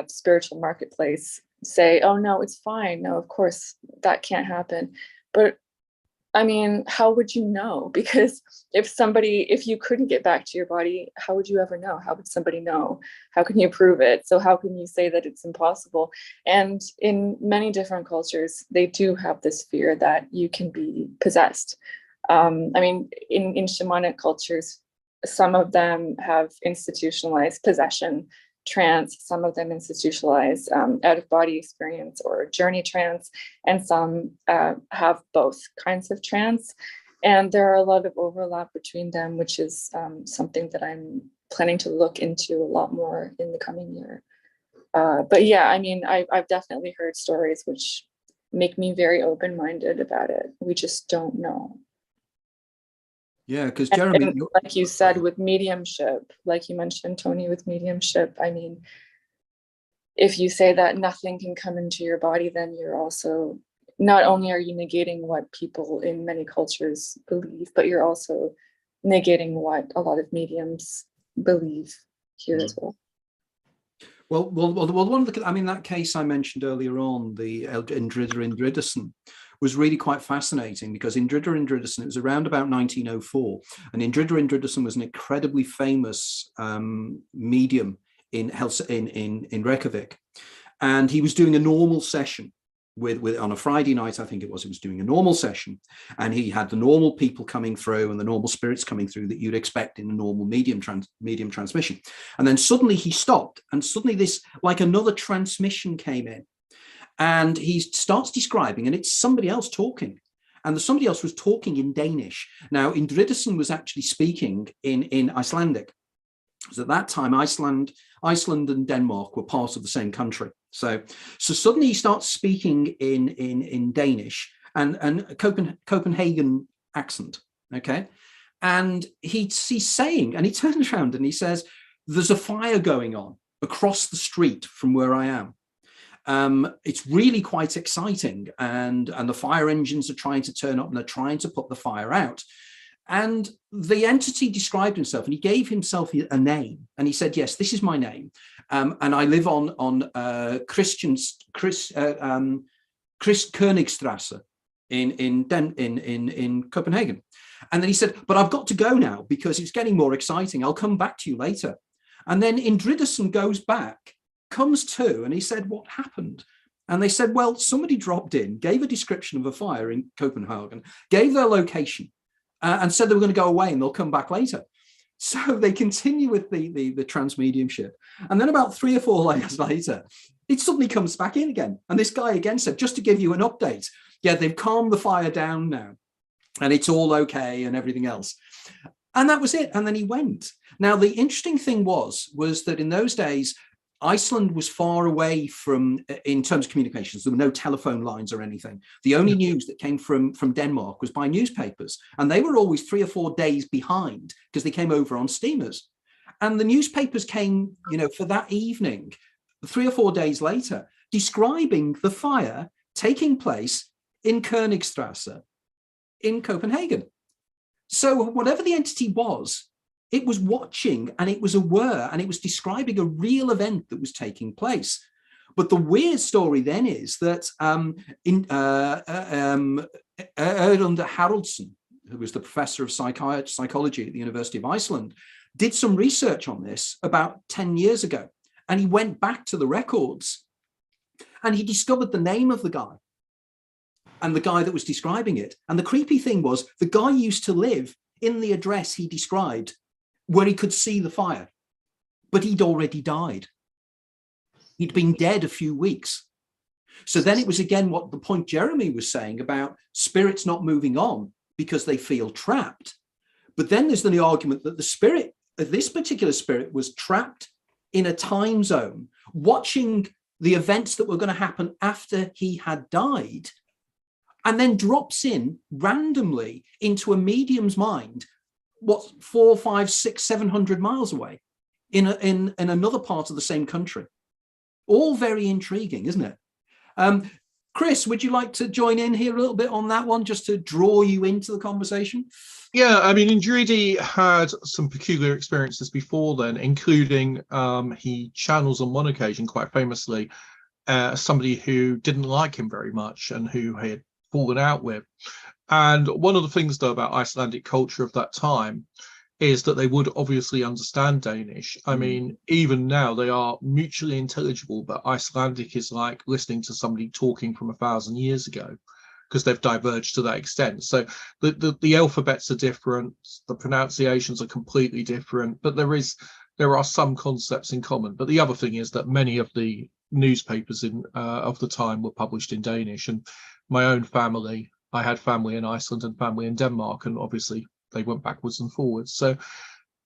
spiritual marketplace say, oh no, it's fine. No, of course that can't happen. But I mean, how would you know? Because if you couldn't get back to your body, how would you ever know? How would somebody know? How can you prove it? So how can you say that it's impossible? And in many different cultures, they do have this fear that you can be possessed. I mean, in shamanic cultures, some of them have institutionalized possession trance, some of them institutionalize out-of-body experience or journey trance, and some have both kinds of trance. And there are a lot of overlap between them, which is something that I'm planning to look into a lot more in the coming year. But yeah, I mean, I've definitely heard stories which make me very open-minded about it. We just don't know. Yeah, because Jeremy, and like you said, with mediumship, like you mentioned, Tony, with mediumship, I mean, if you say that nothing can come into your body, then you're also, not only are you negating what people in many cultures believe, but you're also negating what a lot of mediums believe here as well. Well, one of the, I mean, that case I mentioned earlier on, the Indrida Indridason, was really quite fascinating because Indrida Indridason, it was around about 1904, and Indrida Indridason was an incredibly famous medium in Reykjavik, and he was doing a normal session with on a Friday night, I think it was. He was doing a normal session, and he had the normal people coming through and the normal spirits coming through that you'd expect in a normal medium transmission. And then suddenly he stopped, and suddenly this, like another transmission came in. And he starts describing, and it's somebody else talking. And the somebody else was talking in Danish. Now, Indridason was actually speaking in Icelandic. Because at that time, Iceland and Denmark were part of the same country. So suddenly he starts speaking in Danish and Copenhagen accent, okay? And he's saying, and he turns around and he says, there's a fire going on across the street from where I am. It's really quite exciting, and the fire engines are trying to turn up and they're trying to put the fire out. And the entity described himself, and he gave himself a name, and he said, yes, this is my name, and I live on Chris Königstrasse in Copenhagen. And then he said, but I've got to go now because it's getting more exciting. I'll come back to you later. And then Indridason goes back, comes to, and he said, what happened? And they said, well, somebody dropped in, gave a description of a fire in Copenhagen, gave their location, and said they were going to go away and they'll come back later. So they continue with the trance mediumship. And then about 3 or 4 layers later, it suddenly comes back in again. And this guy again said, just to give you an update, yeah, they've calmed the fire down now and it's all okay and everything else. And that was it. And then he went. Now, the interesting thing was that in those days, Iceland was far away from, in terms of communications, there were no telephone lines or anything. The only news that came from Denmark was by newspapers, and they were always 3 or 4 days behind because they came over on steamers. And the newspapers came, for that evening, 3 or 4 days later, describing the fire taking place in Königstrasse in Copenhagen. So whatever the entity was, it was watching and it was aware and it was describing a real event that was taking place. But the weird story then is that Erlander Haraldsson, who was the professor of psychology at the University of Iceland, did some research on this about 10 years ago. And he went back to the records and he discovered the name of the guy and the guy that was describing it. And the creepy thing was the guy used to live in the address he described where he could see the fire, but he'd already died. He'd been dead a few weeks. So then it was again what the point Jeremy was saying about spirits not moving on because they feel trapped. But then there's the argument that the spirit, this particular spirit, was trapped in a time zone, watching the events that were going to happen after he had died, and then drops in randomly into a medium's mind, 400, 500, 600, 700 miles away in another part of the same country. All very intriguing, isn't it? Chris, would you like to join in here a little bit on that one, just to draw you into the conversation? Yeah, I mean, Indridi had some peculiar experiences before then, including he channels on one occasion, quite famously, somebody who didn't like him very much and who he had fallen out with. And one of the things, though, about Icelandic culture of that time is that they would obviously understand Danish. I mean, even now they are mutually intelligible, but Icelandic is like listening to somebody talking from 1,000 years ago, because they've diverged to that extent. So the alphabets are different, the pronunciations are completely different, but there are some concepts in common. But the other thing is that many of the newspapers of the time were published in Danish, and my own family, I had family in Iceland and family in Denmark, and obviously they went backwards and forwards. So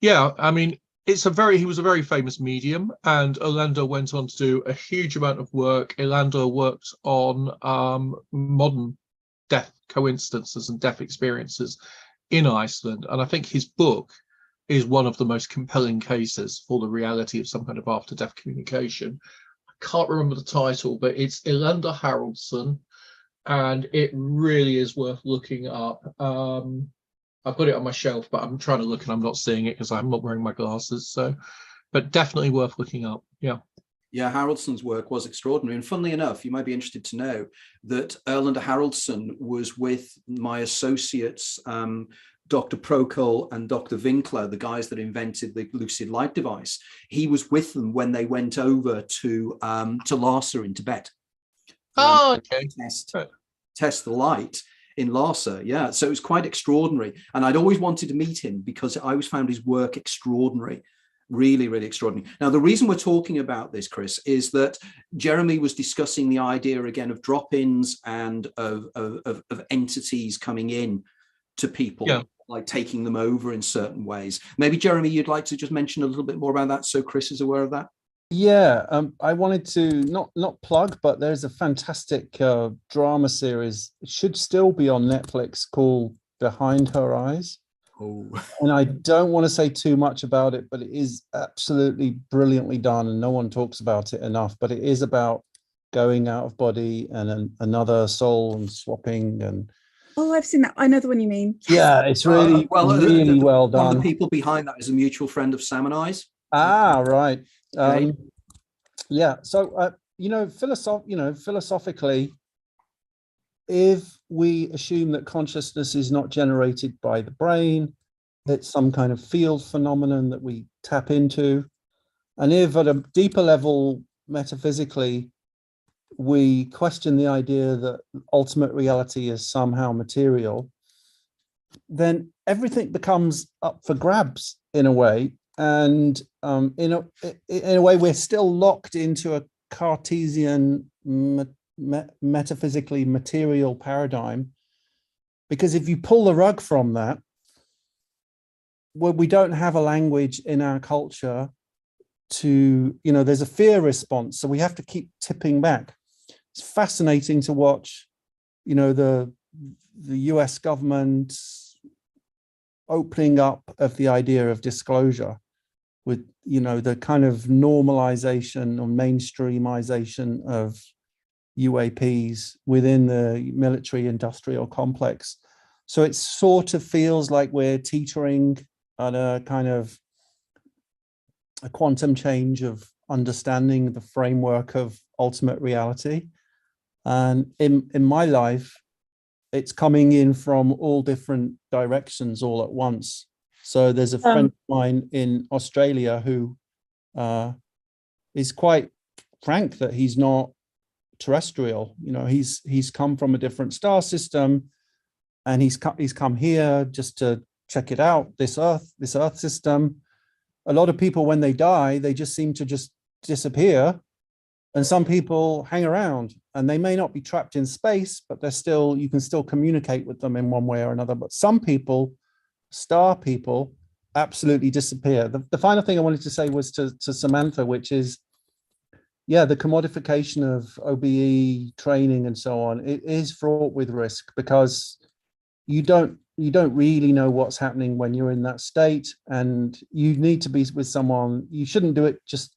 yeah, I mean, he was a very famous medium, and Erlander went on to do a huge amount of work. Erlander worked on modern death coincidences and death experiences in Iceland, and I think his book is one of the most compelling cases for the reality of some kind of after-death communication. I can't remember the title, but it's Erlander Haraldsson, and it really is worth looking up. I've got it on my shelf, but I'm trying to look and I'm not seeing it because I'm not wearing my glasses. So, but definitely worth looking up. Yeah. Yeah, Haraldsson's work was extraordinary. And funnily enough, you might be interested to know that Erlander Haraldsson was with my associates, Dr. Procol and Dr. Winkler, the guys that invented the lucid light device. He was with them when they went over to Lhasa in Tibet. Oh, okay. Test the light in Lhasa, yeah. So it was quite extraordinary. And I'd always wanted to meet him because I always found his work extraordinary. Really, really extraordinary. Now, the reason we're talking about this, Chris, is that Jeremy was discussing the idea again of drop-ins and of entities coming in to people, yeah, like taking them over in certain ways. Maybe, Jeremy, you'd like to just mention a little bit more about that so Chris is aware of that? Yeah, I wanted to not plug, but there's a fantastic drama series. It should still be on Netflix called Behind Her Eyes. Oh. And I don't want to say too much about it, but it is absolutely brilliantly done, and no one talks about it enough. But it is about going out of body and another soul and swapping. And oh, I've seen that. I know the one you mean. Yeah, it's really really well done. One of the people behind that is a mutual friend of Sam and I's. Ah, right. Yeah. So philosophically, if we assume that consciousness is not generated by the brain, it's some kind of field phenomenon that we tap into, and if at a deeper level, metaphysically, we question the idea that ultimate reality is somehow material, then everything becomes up for grabs in a way. And in a way, we're still locked into a Cartesian metaphysically material paradigm, because if you pull the rug from that, well, we don't have a language in our culture to, there's a fear response, so we have to keep tipping back. It's fascinating to watch, the US government opening up of the idea of disclosure. with, you know, the kind of normalization or mainstreamization of UAPs within the military industrial complex. So it sort of feels like we're teetering on a kind of a quantum change of understanding the framework of ultimate reality. And in my life, it's coming in from all different directions all at once. So there's a friend of mine in Australia who is quite frank that he's not terrestrial. You know, he's come from a different star system, and he's come here just to check it out, this Earth system. A lot of people, when they die, they just seem to just disappear. And some people hang around, and they may not be trapped in space, but they're still, you can still communicate with them in one way or another. But some people, star people, absolutely disappear. The final thing I wanted to say was to Samantha, which is, yeah, the commodification of OBE training and so on, it is fraught with risk, because you don't really know what's happening when you're in that state, and you need to be with someone. You shouldn't do it just,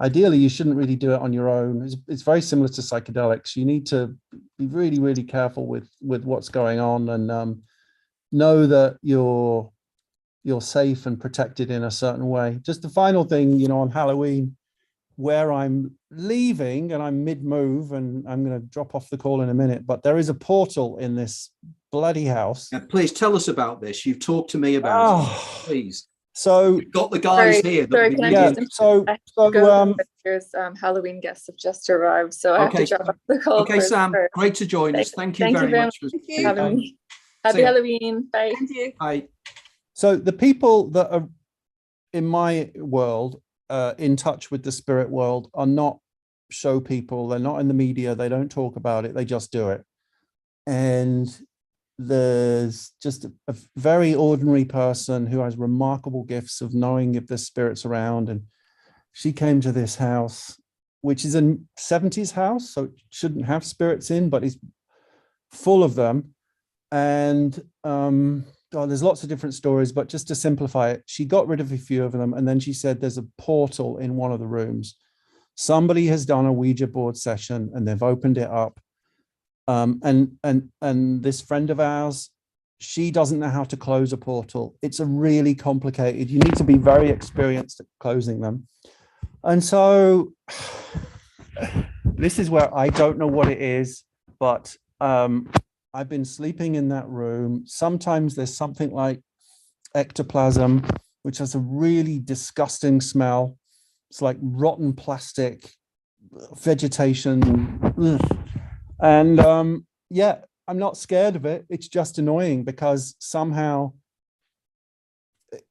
ideally, you shouldn't really do it on your own. It's very similar to psychedelics. You need to be really, really careful with what's going on, and know that you're safe and protected in a certain way. Just the final thing, you know, on Halloween, where I'm leaving and I'm mid-move, and I'm going to drop off the call in a minute, but there is a portal in this bloody house. Yeah, please tell us about this. You've talked to me about it. Please. So we've got the guys here. Sorry, can yeah, there's Halloween guests have just arrived, so I have to drop off the call. Okay, Sam, great to join us. Thank you very much for having me. Happy Halloween. Bye. Thank you. Bye. So the people that are in my world, in touch with the spirit world, are not show people. They're not in the media. They don't talk about it. They just do it. And there's just a very ordinary person who has remarkable gifts of knowing if there's spirits around. And she came to this house, which is a 70s house, so it shouldn't have spirits in, but it's full of them. And there's lots of different stories, but just to simplify it, she got rid of a few of them, and then she said there's a portal in one of the rooms. Somebody has done a Ouija board session, and they've opened it up. And this friend of ours, she doesn't know how to close a portal. It's a really complicated, you need to be very experienced at closing them. And so this is where I don't know what it is, but I've been sleeping in that room. Sometimes there's something like ectoplasm, which has a really disgusting smell. It's like rotten plastic, vegetation. Ugh. And yeah, I'm not scared of it. It's just annoying, because somehow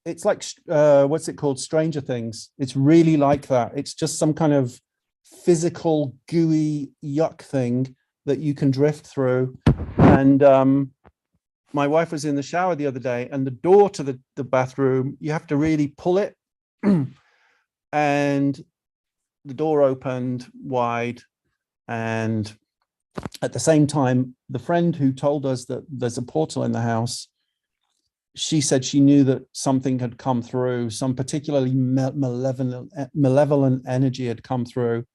it's like, what's it called? Stranger Things. It's really like that. It's just some kind of physical, gooey yuck thing that you can drift through. And my wife was in the shower the other day, and the door to the bathroom, you have to really pull it. And the door opened wide, and at the same time, the friend who told us that there's a portal in the house, she said she knew that something had come through, some particularly malevolent energy had come through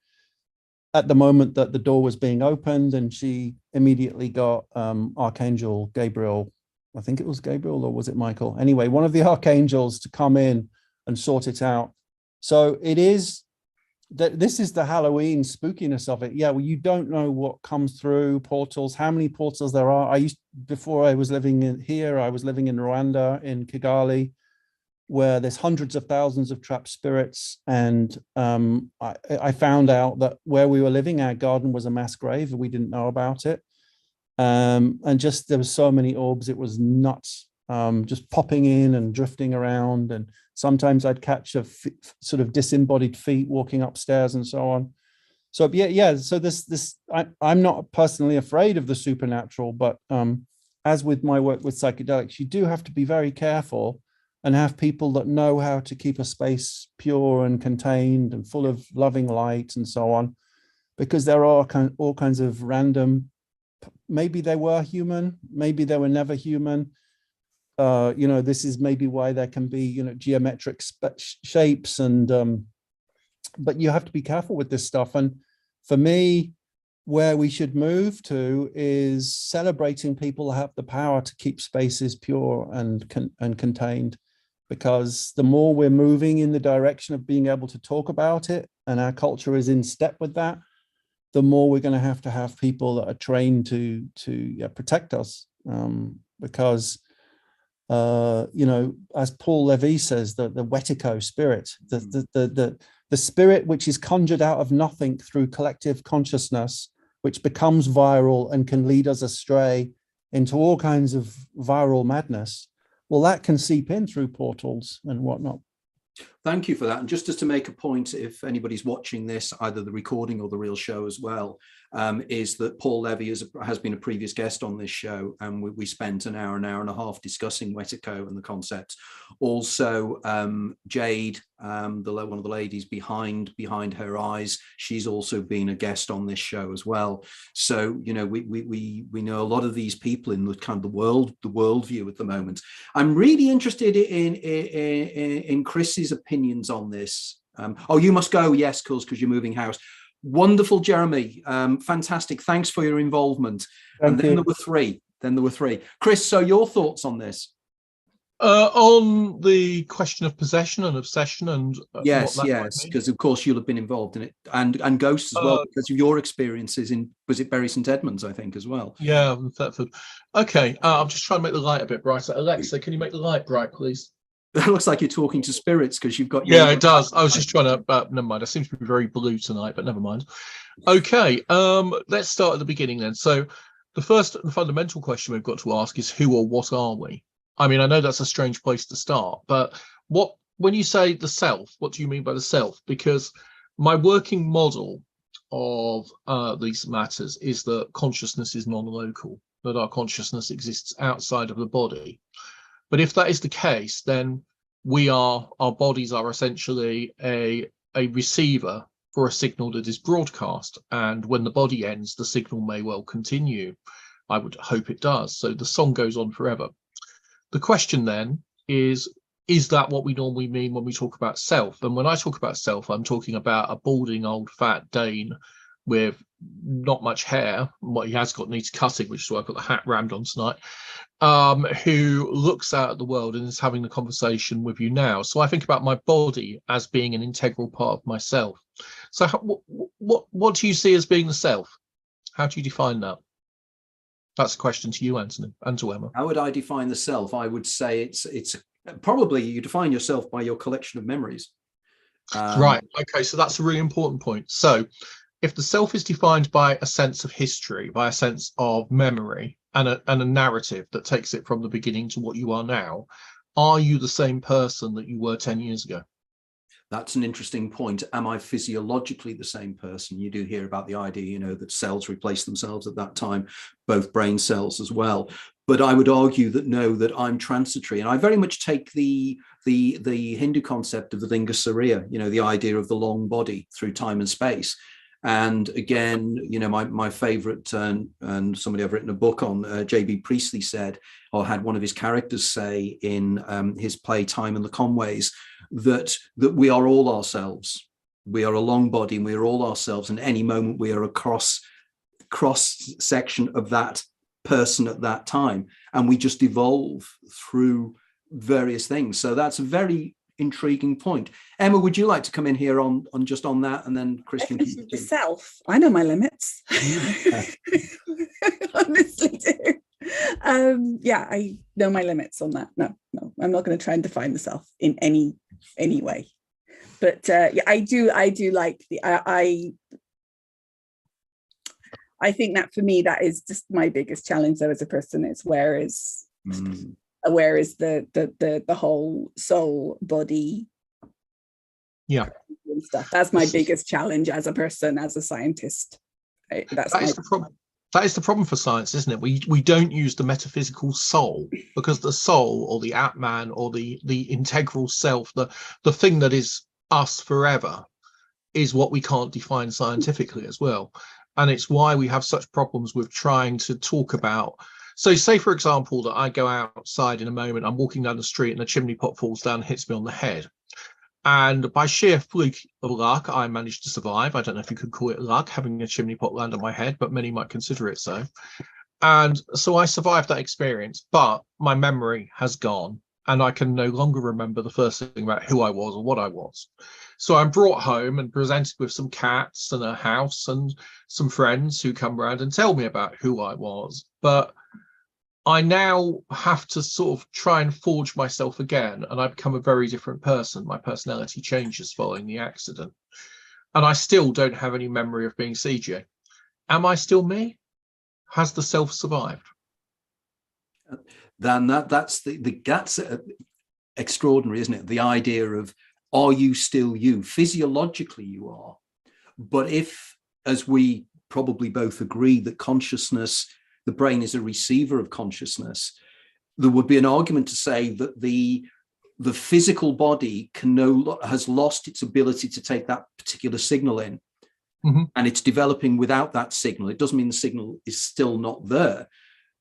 at the moment that the door was being opened, and she immediately got Archangel Gabriel, I think it was Gabriel, or was it Michael? Anyway, one of the archangels to come in and sort it out. So it is, this is the Halloween spookiness of it. Yeah, well, you don't know what comes through portals, how many portals there are. Before I was living in here, I was living in Rwanda, in Kigali, where there's hundreds of thousands of trapped spirits. And I found out that where we were living, our garden was a mass grave, and we didn't know about it. And just, there was so many orbs, it was nuts, just popping in and drifting around. And sometimes I'd catch sort of disembodied feet walking upstairs and so on. So yeah. So I'm not personally afraid of the supernatural, but as with my work with psychedelics, you do have to be very careful and have people that know how to keep a space pure and contained and full of loving light and so on, because there are all kinds of random, maybe they were human, maybe they were never human. this is maybe why there can be, geometric shapes, and but you have to be careful with this stuff. And for me, where we should move to is celebrating people who have the power to keep spaces pure and contained, because the more we're moving in the direction of being able to talk about it, and our culture is in step with that, the more we're going to have people that are trained to protect us, because as Paul Levy says, the wetico spirit, the spirit which is conjured out of nothing through collective consciousness, which becomes viral and can lead us astray into all kinds of viral madness. Well, that can seep in through portals and whatnot. Thank you for that. And just as to make a point, if anybody's watching this, either the recording or the real show as well, is that Paul Levy has been a previous guest on this show, and we spent an hour and a half discussing Wetico and the concepts. Also, Jade, one of the ladies behind her eyes, she's also been a guest on this show as well. So we know a lot of these people in the kind of the worldview at the moment. I'm really interested in Chris's opinions on this. You must go, yes, because you're moving house. Wonderful, Jeremy. Fantastic. Thanks for your involvement. There were three. Chris, so your thoughts on this? On the question of possession and obsession, and yes, because of course you'll have been involved in it, and ghosts as well, because of your experiences in, was it Bury St Edmunds, I think, as well? Yeah, Thetford. Okay, I'm just trying to make the light a bit brighter. Alexa, can you make the light bright, please? That looks like you're talking to spirits, because you've got yeah, it does. I was just trying to never mind. I seem to be very blue tonight, but never mind. Okay, let's start at the beginning then. So the first and fundamental question we've got to ask is, who or what are we? I mean, I know that's a strange place to start, but when you say the self, what do you mean by the self? Because my working model of these matters is that consciousness is non-local, that our consciousness exists outside of the body. But if that is the case, then our bodies are essentially a receiver for a signal that is broadcast. And when the body ends, the signal may well continue. I would hope it does. So the song goes on forever. The question then is that what we normally mean when we talk about self? And when I talk about self, I'm talking about a balding old fat Dane with not much hair. What he has got needs cutting, which is why I put the hat rammed on tonight, who looks out at the world and is having the conversation with you now. So I think about my body as being an integral part of myself. So what do you see as being the self? How do you define that? That's a question to you, Anthony, and to Emma. How would I define the self? I would say it's probably you define yourself by your collection of memories. Right. Okay. So that's a really important point. So if the self is defined by a sense of history, by a sense of memory, and a narrative that takes it from the beginning to what you are now, are you the same person that you were 10 years ago? That's an interesting point. Am I physiologically the same person? You do hear about the idea, that cells replace themselves at that time, both brain cells as well. But I would argue that no, that I'm transitory. And I very much take the Hindu concept of the Linga Sarya, the idea of the long body through time and space. And again, my favorite, and somebody I've written a book on, J.B. Priestley said, or had one of his characters say in his play Time and the Conways, that we are all ourselves. We are a long body and we are all ourselves. And any moment we are a cross section of that person at that time. And we just evolve through various things. So that's a very intriguing point. Emma, would you like to come in here on that, and then Christian? Self, I know my limits. Honestly do. I know my limits on that. No, I'm not going to try and define the self in any way. But I do like I think that for me, that is just my biggest challenge though as a person, is where is the whole soul, body, and stuff. That's my biggest challenge as a person, as a scientist. That is the problem. That is the problem for science, isn't it? We don't use the metaphysical soul, because the soul, or the Atman, or the integral self, the thing that is us forever, is what we can't define scientifically as well. And it's why we have such problems with trying to talk about So say, for example, that I go outside in a moment, I'm walking down the street and a chimney pot falls down and hits me on the head. And by sheer fluke of luck, I managed to survive. I don't know if you could call it luck, having a chimney pot land on my head, but many might consider it so. And so I survived that experience, but my memory has gone and I can no longer remember the first thing about who I was or what I was. So I'm brought home and presented with some cats and a house and some friends who come around and tell me about who I was. But I now have to sort of try and forge myself again, and I become a very different person. My personality changes following the accident. And I still don't have any memory of being CJ. Am I still me? Has the self survived? Then that's extraordinary, isn't it? The idea of, are you still you? Physiologically you are. But if, as we probably both agree, that consciousness, the brain is a receiver of consciousness, there would be an argument to say that the physical body has lost its ability to take that particular signal in. Mm-hmm. And it's developing without that signal. It doesn't mean the signal is still not there.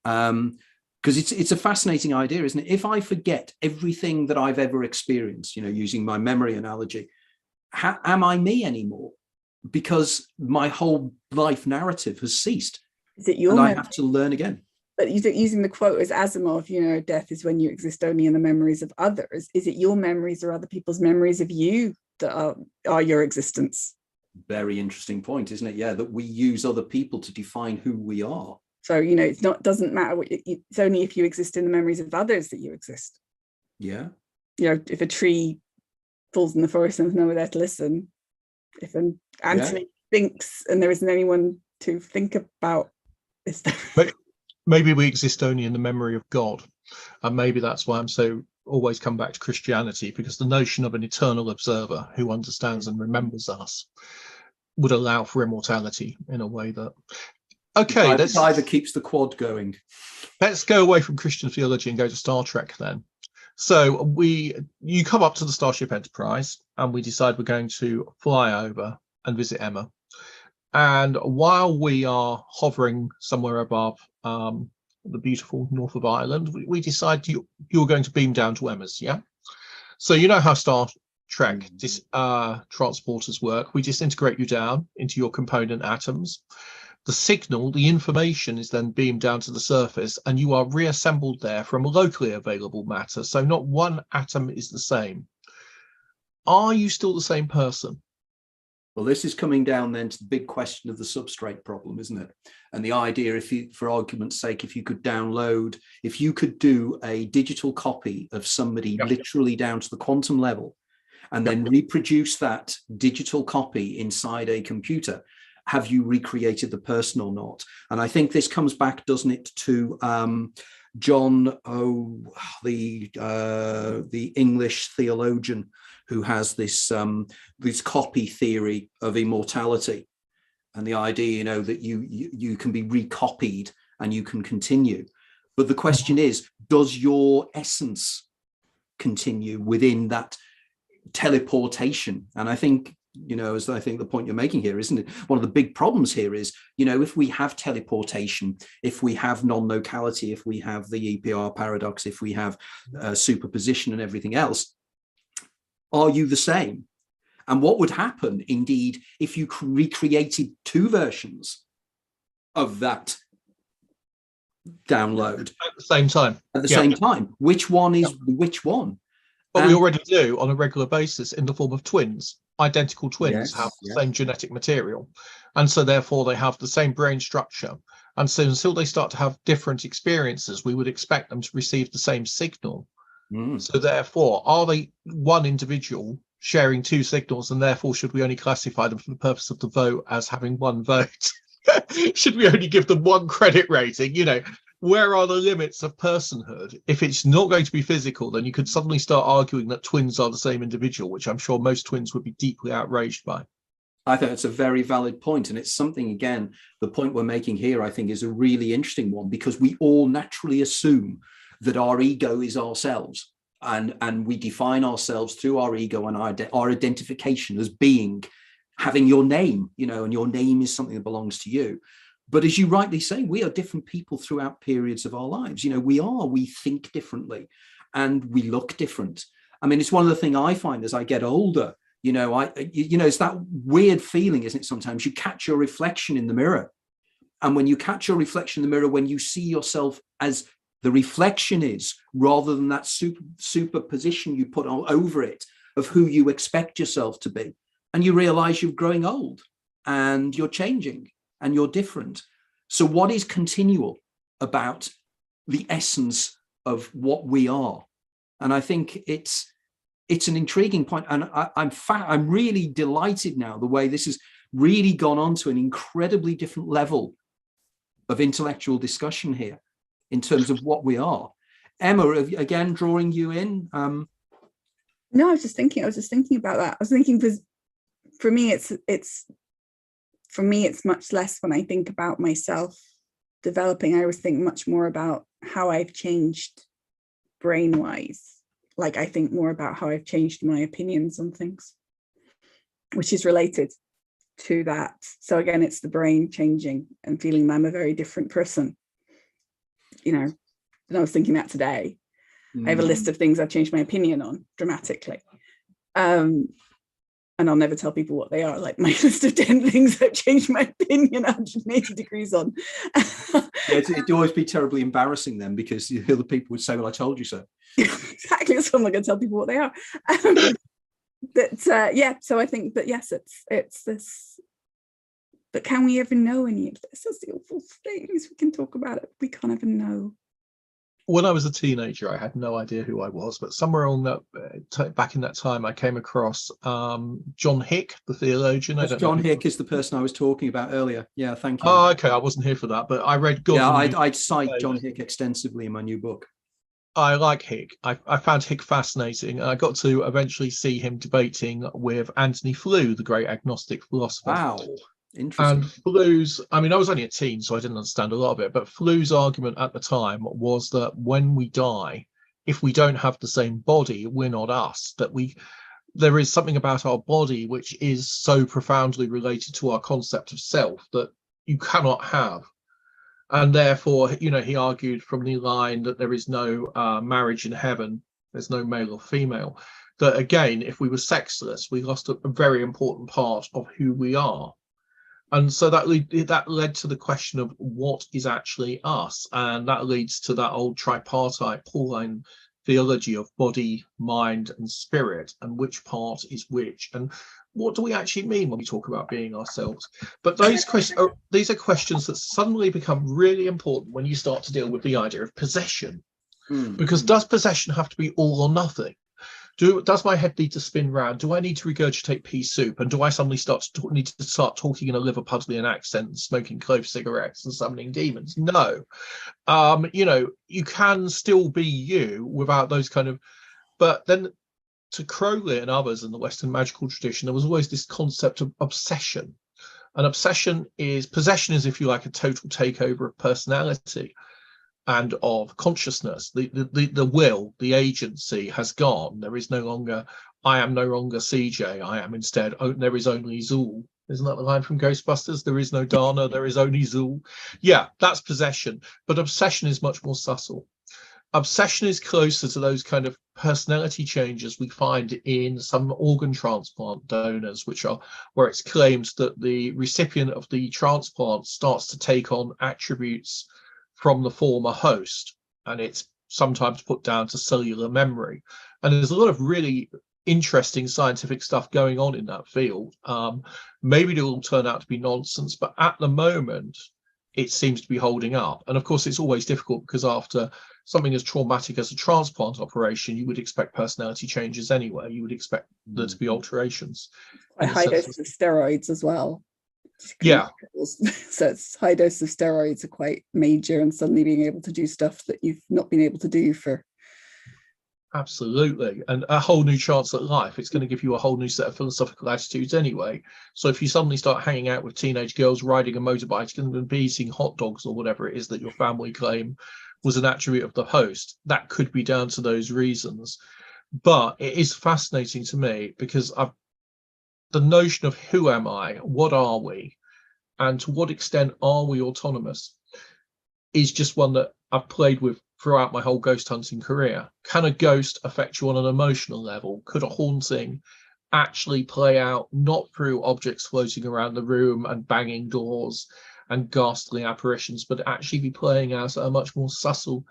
Because it's a fascinating idea, isn't it? If I forget everything that I've ever experienced, using my memory analogy, am I me anymore? Because my whole life narrative has ceased. Is it your and memory? I have to learn again. But using the quote as Asimov, death is when you exist only in the memories of others. Is it your memories or other people's memories of you that are your existence? Very interesting point, isn't it? Yeah, that we use other people to define who we are. So, doesn't matter. It's only if you exist in the memories of others that you exist. Yeah. If a tree falls in the forest and there's no one there to listen, if an Anthony thinks and there isn't anyone to think about this. Maybe we exist only in the memory of God. And maybe that's why I'm so always come back to Christianity, because the notion of an eternal observer who understands and remembers us would allow for immortality in a way that... Okay, it either keeps the quad going. Let's go away from Christian theology and go to Star Trek then. So you come up to the Starship Enterprise and we decide we're going to fly over and visit Emma. And while we are hovering somewhere above the beautiful north of Ireland, we decide you're going to beam down to Emma's, yeah? So you know how Star Trek transporters work. We disintegrate you down into your component atoms. The signal, the information is then beamed down to the surface and you are reassembled there from locally available matter. So not one atom is the same. Are you still the same person? Well, this is coming down then to the big question of the substrate problem, isn't it? And the idea, if you, for argument's sake, if you could do a digital copy of somebody literally down to the quantum level, and then reproduce that digital copy inside a computer, have you recreated the person or not? And I think this comes back, doesn't it, to John, the English theologian who has this copy theory of immortality, and the idea, that you can be recopied and you can continue. But the question is, does your essence continue within that teleportation? And I think, as I think the point you're making here, isn't it? One of the big problems here is, if we have teleportation, if we have non-locality, if we have the EPR paradox, if we have superposition and everything else, are you the same? And what would happen, indeed, if you recreated two versions of that download at the same time? At the same time, which one is which one? But we already do on a regular basis in the form of twins. Identical twins have the same genetic material, and so therefore they have the same brain structure. And so until they start to have different experiences, we would expect them to receive the same signal. So therefore, are they one individual sharing two signals, and therefore should we only classify them for the purpose of the vote as having one vote? Should we only give them one credit rating? Where are the limits of personhood? If it's not going to be physical, then you could suddenly start arguing that twins are the same individual, which I'm sure most twins would be deeply outraged by. I think it's a very valid point. And it's something, again, the point we're making here, I think, is a really interesting one, because we all naturally assume that our ego is ourselves. And we define ourselves through our ego and our identification as having your name, and your name is something that belongs to you. But as you rightly say, we are different people throughout periods of our lives. We think differently and we look different. I mean, it's one of the things I find as I get older, it's that weird feeling, isn't it? Sometimes you catch your reflection in the mirror. And when you catch your reflection in the mirror, when you see yourself as the reflection is, rather than that superposition you put all over it of who you expect yourself to be, and you realize you're growing old and you're changing and you're different. So what is continual about the essence of what we are? And I think it's an intriguing point. And I'm really delighted now the way this has really gone on to an incredibly different level of intellectual discussion here in terms of what we are. Emma, again, drawing you in. No, I was just thinking about that. I was thinking, because for me, it's much less when I think about myself developing. I always think much more about how I've changed brain-wise. Like, I think more about how I've changed my opinions on things, which is related to that. So again, it's the brain changing and feeling that I'm a very different person. And I was thinking that today. I have a list of things I've changed my opinion on dramatically. And I'll never tell people what they are. Like, my list of 10 things I've changed my opinion 180 degrees on. It'd always be terribly embarrassing then, because the other people would say, well, I told you so. Exactly. So I'm not going to tell people what they are. So I think that, yes, it's this. But can we ever know any of this? That's the awful things. We can talk about it. We can't ever know. When I was a teenager, I had no idea who I was, but somewhere on that back in that time, I came across John Hick, the theologian. John Hick is the person I was talking about earlier. Yeah, thank you. Oh, okay, I wasn't here for that, but I read God. Yeah, I'd cite John Hick extensively in my new book. I like Hick. I found Hick fascinating. I got to eventually see him debating with Anthony Flew, the great agnostic philosopher. Wow. Interesting. And Flew's, I mean, I was only a teen, so I didn't understand a lot of it, but Flew's argument at the time was that when we die, if we don't have the same body, we're not us, that there is something about our body which is so profoundly related to our concept of self that you cannot have. And therefore, he argued from the line that there is no marriage in heaven, there's no male or female, that again, if we were sexless, we lost a very important part of who we are. And so that led to the question of what is actually us. And that leads to that old tripartite Pauline theology of body, mind, and spirit, and which part is which. And what do we actually mean when we talk about being ourselves? But these are questions that suddenly become really important when you start to deal with the idea of possession. Because does possession have to be all or nothing? Does my head need to spin round? Do I need to regurgitate pea soup? And do I suddenly need to start talking in a Liverpudlian accent and smoking clove cigarettes and summoning demons? No. You can still be you without those kind of... But then to Crowley and others in the Western magical tradition, there was always this concept of obsession. And possession is, if you like, a total takeover of personality and of consciousness. The will, the agency has gone. There is no longer, I am no longer CJ. I am instead, there is only Zool. Isn't that the line from Ghostbusters? There is no Dana, there is only Zool. Yeah, that's possession. But obsession is much more subtle. Obsession is closer to those kind of personality changes we find in some organ transplant donors, where it's claimed that the recipient of the transplant starts to take on attributes from the former host, and it's sometimes put down to cellular memory. And there's a lot of really interesting scientific stuff going on in that field. Maybe it will turn out to be nonsense, but at the moment, it seems to be holding up. And of course, it's always difficult because after something as traumatic as a transplant operation, you would expect personality changes anyway. You would expect there to be alterations. A high dose of steroids as well. Yeah. So it's high dose of steroids are quite major, and suddenly being able to do stuff that you've not been able to do for. Absolutely. And a whole new chance at life. It's going to give you a whole new set of philosophical attitudes anyway. So if you suddenly start hanging out with teenage girls riding a motorbike and be eating hot dogs or whatever it is that your family claim was an attribute of the host, that could be down to those reasons. But it is fascinating to me because the notion of who am I, what are we, and to what extent are we autonomous, is just one that I've played with throughout my whole ghost hunting career. Can a ghost affect you on an emotional level? Could a haunting actually play out not through objects floating around the room and banging doors and ghastly apparitions, but actually be playing out at a much more subtle?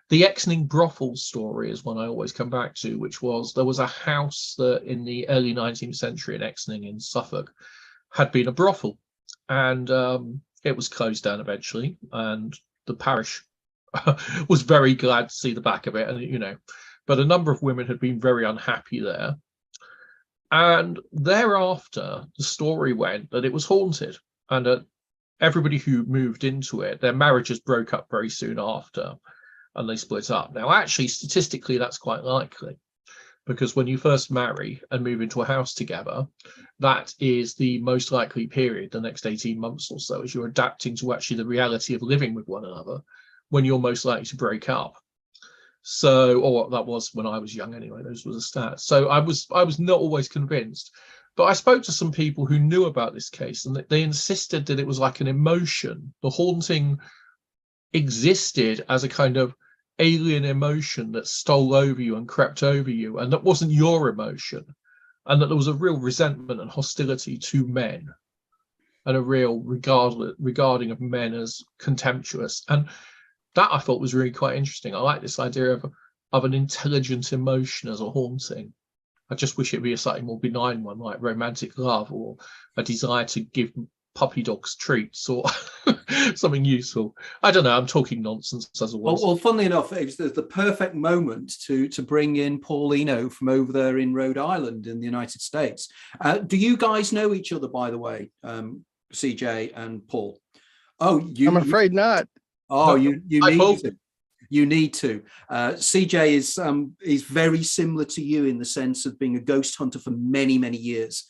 The Exning brothel story is one I always come back to, which was there was a house that in the early 19th century in Exning in Suffolk had been a brothel, and it was closed down eventually, and the parish was very glad to see the back of it, and but a number of women had been very unhappy there, and thereafter the story went that it was haunted, and everybody who moved into it, their marriages broke up very soon after, and they split up. Now, actually, statistically, that's quite likely, because when you first marry and move into a house together, that is the most likely period, the next 18 months or so, as you're adapting to actually the reality of living with one another, when you're most likely to break up. So, or that was when I was young anyway, those were the stats. So I was not always convinced, but I spoke to some people who knew about this case, and they insisted that it was like an emotion. The haunting existed as a kind of alien emotion that stole over you and crept over you, and that wasn't your emotion, and that there was a real resentment and hostility to men, and a real regarding of men as contemptuous. And that I thought was really quite interesting. I like this idea of an intelligent emotion as a haunting. I just wish it'd be a slightly more benign one, like romantic love or a desire to give puppy dogs treats or something useful. I don't know, I'm talking nonsense as always. Well, funnily enough, it was the perfect moment to bring in Paul Eno from over there in Rhode Island in the United States. Do you guys know each other, by the way, CJ and Paul? Oh, I'm afraid not. Oh, you need to. You need to. CJ is very similar to you in the sense of being a ghost hunter for many, many years.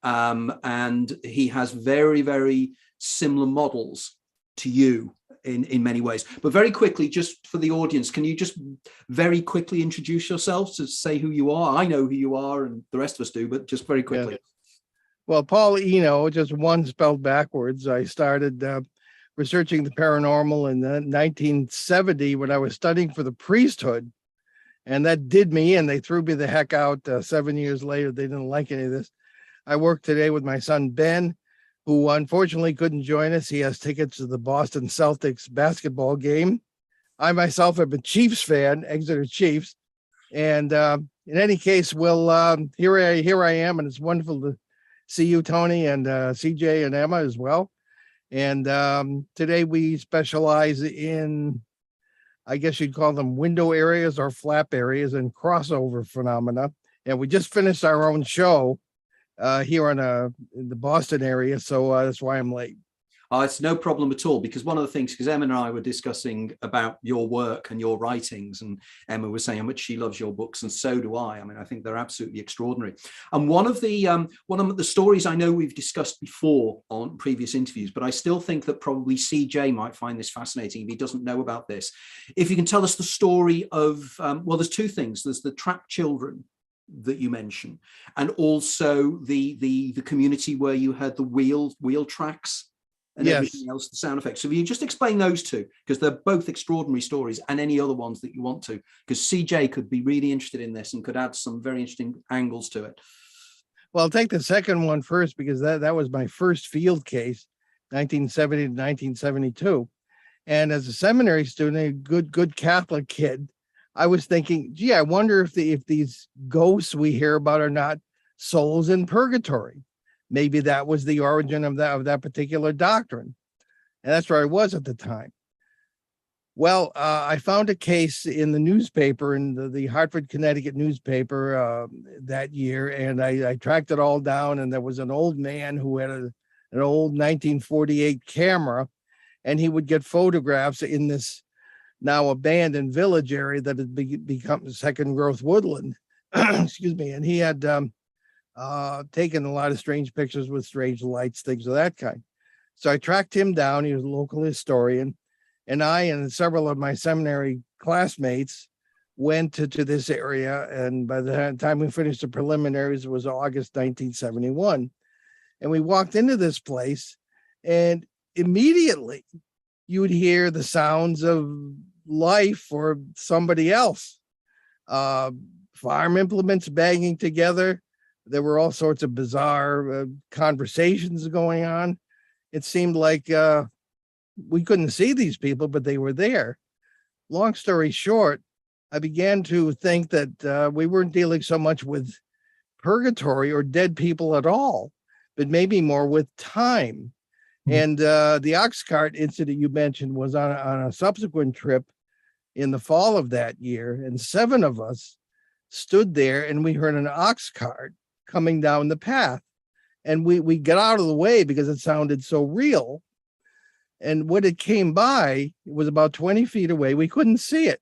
And he has very, very similar models to you in many ways. But very quickly, just for the audience, can you just very quickly introduce yourselves to say who you are? I know who you are and the rest of us do, but just very quickly. Yeah. Well, Paul Eno, just one spelled backwards. I started researching the paranormal in 1970 when I was studying for the priesthood. And that did me in. They threw me the heck out 7 years later. They didn't like any of this. I work today with my son, Ben, who unfortunately couldn't join us. He has tickets to the Boston Celtics basketball game. I myself am a Chiefs fan, Exeter Chiefs. And in any case, well, here I am, and it's wonderful to see you, Tony, and CJ and Emma as well. And today we specialize in, I guess you'd call them window areas or flap areas and crossover phenomena. And we just finished our own show here in the Boston area, so that's why I'm late. It's no problem at all, because one of the things, because Emma and I were discussing about your work and your writings, and Emma was saying how much she loves your books, and so do I. I mean, I think they're absolutely extraordinary. And one of the stories I know we've discussed before on previous interviews, but I still think that probably CJ might find this fascinating if he doesn't know about this. If you can tell us the story of, well, there's two things. There's the trapped children that you mentioned, and also the community where you had the wheel tracks and everything else, the sound effects. So if you just explain those two, because they're both extraordinary stories, and any other ones that you want to, because CJ could be really interested in this and could add some very interesting angles to it. Well, I'll take the second one first, because that was my first field case, 1970 to 1972. And as a seminary student, a good Catholic kid, I was thinking, gee, I wonder if these ghosts we hear about are not souls in purgatory. Maybe that was the origin of that particular doctrine. And that's where I was at the time. Well, I found a case in the newspaper, in the Hartford, Connecticut newspaper that year, and I tracked it all down, and there was an old man who had an old 1948 camera, and he would get photographs in this now abandoned village area that had become second growth woodland. Excuse me. And he had taken a lot of strange pictures with strange lights, things of that kind. So I tracked him down. He was a local historian. And I and several of my seminary classmates went to this area. And by the time we finished the preliminaries, it was August 1971. And we walked into this place, And immediately you would hear the sounds of life or somebody else. Farm implements banging together. There were all sorts of bizarre conversations going on. It seemed like we couldn't see these people, but they were there. Long story short, I began to think that we weren't dealing so much with purgatory or dead people at all, but maybe more with time. And the ox cart incident you mentioned was on a subsequent trip in the fall of that year. And 7 of us stood there and we heard an ox cart coming down the path. And we got out of the way because it sounded so real. And when it came by, it was about 20 feet away. We couldn't see it.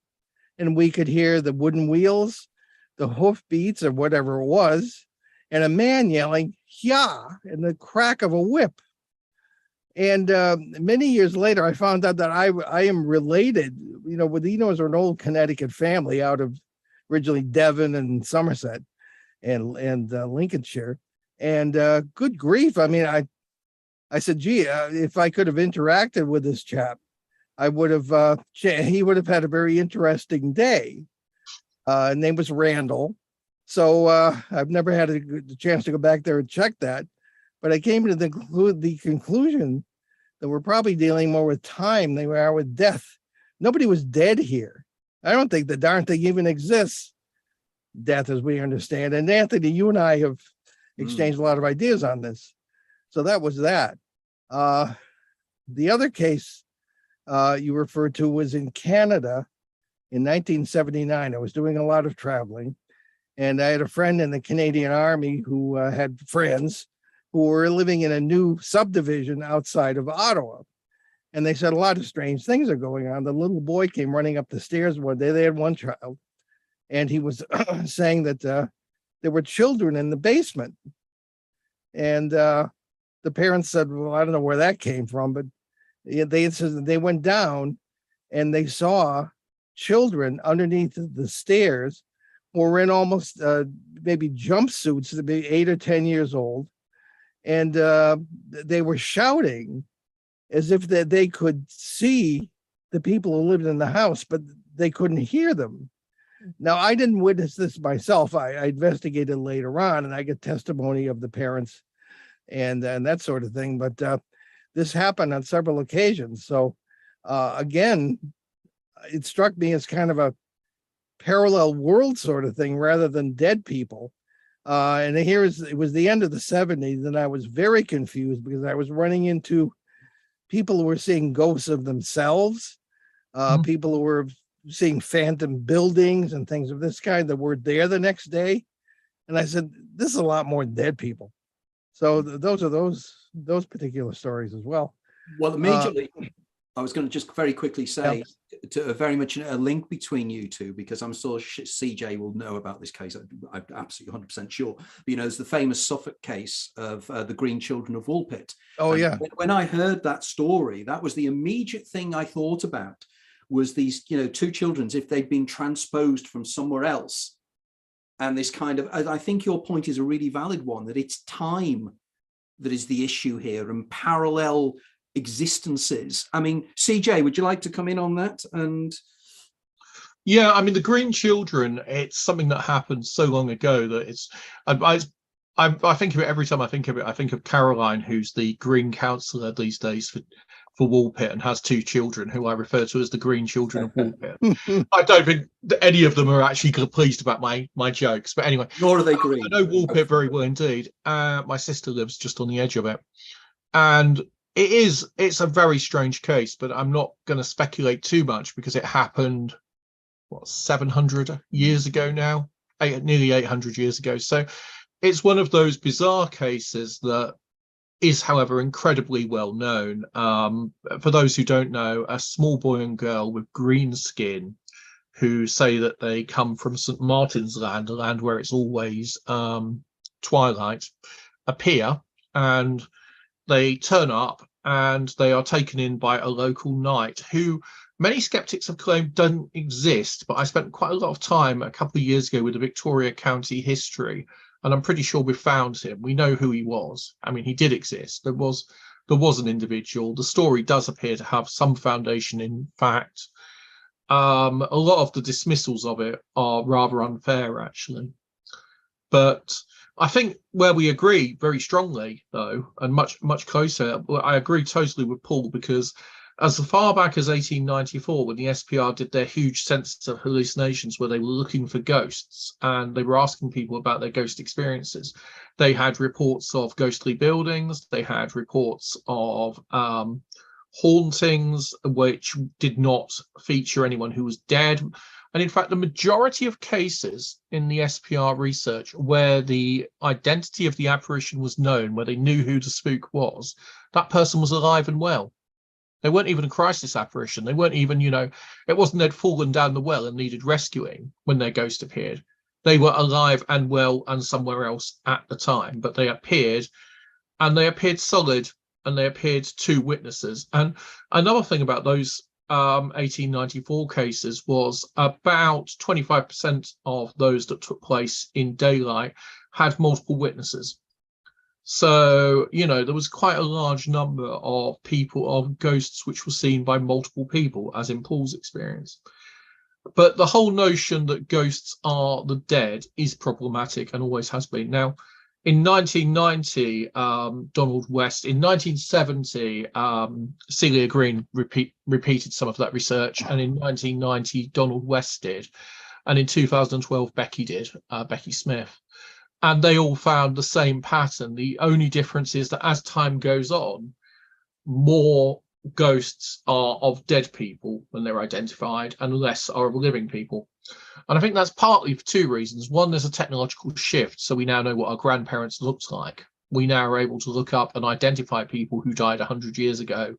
And we could hear the wooden wheels, the hoof beats or whatever it was, and a man yelling, "Yeah," and the crack of a whip. And many years later, I found out that I am related, with Enos are an old Connecticut family out of originally Devon and Somerset and Lincolnshire. And good grief. I mean, I said, gee, if I could have interacted with this chap, I would have, he would have had a very interesting day. Name was Randall. So I've never had the chance to go back there and check that. But I came to the conclusion that we're probably dealing more with time than we are with death. Nobody was dead here. I don't think the darn thing even exists, death as we understand. And Anthony, you and I have exchanged a lot of ideas on this. So that was that. The other case you referred to was in Canada in 1979. I was doing a lot of traveling, and I had a friend in the Canadian Army who had friends who were living in a new subdivision outside of Ottawa. And they said a lot of strange things are going on. The little boy came running up the stairs one day. They had one child, and he was saying that there were children in the basement. And the parents said, well, I don't know where that came from, but they said they went down and they saw children underneath the stairs who were in almost maybe jumpsuits to be 8 or 10 years old. And they were shouting as if they could see the people who lived in the house, but they couldn't hear them. Now, I didn't witness this myself. I investigated later on, and I get testimony of the parents and that sort of thing. But this happened on several occasions. So again, it struck me as kind of a parallel world sort of thing rather than dead people. And it was the end of the 70s, and I was very confused because I was running into people who were seeing ghosts of themselves, people who were seeing phantom buildings and things of this kind that were there the next day. And I said, this is a lot more than dead people. So those are those particular stories as well. Well, immediately, I was going to just very quickly say to very much a link between you two, because I'm sure CJ will know about this case. I'm absolutely 100% sure. But, there's the famous Suffolk case of the Green Children of Woolpit. Oh, and yeah. When I heard that story, that was the immediate thing I thought about, was these, 2 children, if they'd been transposed from somewhere else. And this kind of, I think your point is a really valid one, that it's time that is the issue here and parallel existences. I mean, CJ, would you like to come in on that? And yeah, I mean, the Green Children, it's something that happened so long ago that it's I think of it every time I think of it. I think of Caroline, who's the Green councillor these days for Woolpit, and has 2 children who I refer to as the Green Children of Woolpit. I don't think that any of them are actually pleased about my jokes, but anyway. Nor are they green. I know Woolpit very well indeed. My sister lives just on the edge of it, and it's a very strange case, but I'm not going to speculate too much because it happened 700 years ago now, nearly 800 years ago. So it's one of those bizarre cases that is, however, incredibly well known. For those who don't know, a small boy and girl with green skin who say that they come from St. Martin's Land, a land where it's always twilight, appear, and they turn up and they are taken in by a local knight who many skeptics have claimed doesn't exist. But I spent quite a lot of time a couple of years ago with the Victoria County history, and I'm pretty sure we found him. We know who he was. I mean, he did exist. There was there was an individual. The story does appear to have some foundation in fact. A lot of the dismissals of it are rather unfair, actually. But I think where we agree very strongly, though, and much closer, I agree totally with Paul, because as far back as 1894, when the SPR did their huge census of hallucinations, where they were looking for ghosts and they were asking people about their ghost experiences, they had reports of ghostly buildings, they had reports of hauntings, which did not feature anyone who was dead. And in fact, the majority of cases in the SPR research where the identity of the apparition was known, where they knew who the spook was, that person was alive and well. They weren't even a crisis apparition. They weren't even, it wasn't they'd fallen down the well and needed rescuing when their ghost appeared. They were alive and well and somewhere else at the time, but they appeared, and they appeared solid, and they appeared to witnesses. And another thing about those 1894 cases was about 25% of those that took place in daylight had multiple witnesses. So, there was quite a large number of ghosts which were seen by multiple people, as in Paul's experience. But the whole notion that ghosts are the dead is problematic and always has been. Now, in 1990, Donald West, in 1970, Celia Green repeated some of that research. And in 1990, Donald West did. And in 2012, Becky did, Becky Smith. And they all found the same pattern. The only difference is that as time goes on, more ghosts are of dead people when they're identified and less are of living people. And I think that's partly for two reasons. One, there's a technological shift. So we now know what our grandparents looked like. We now are able to look up and identify people who died 100 years ago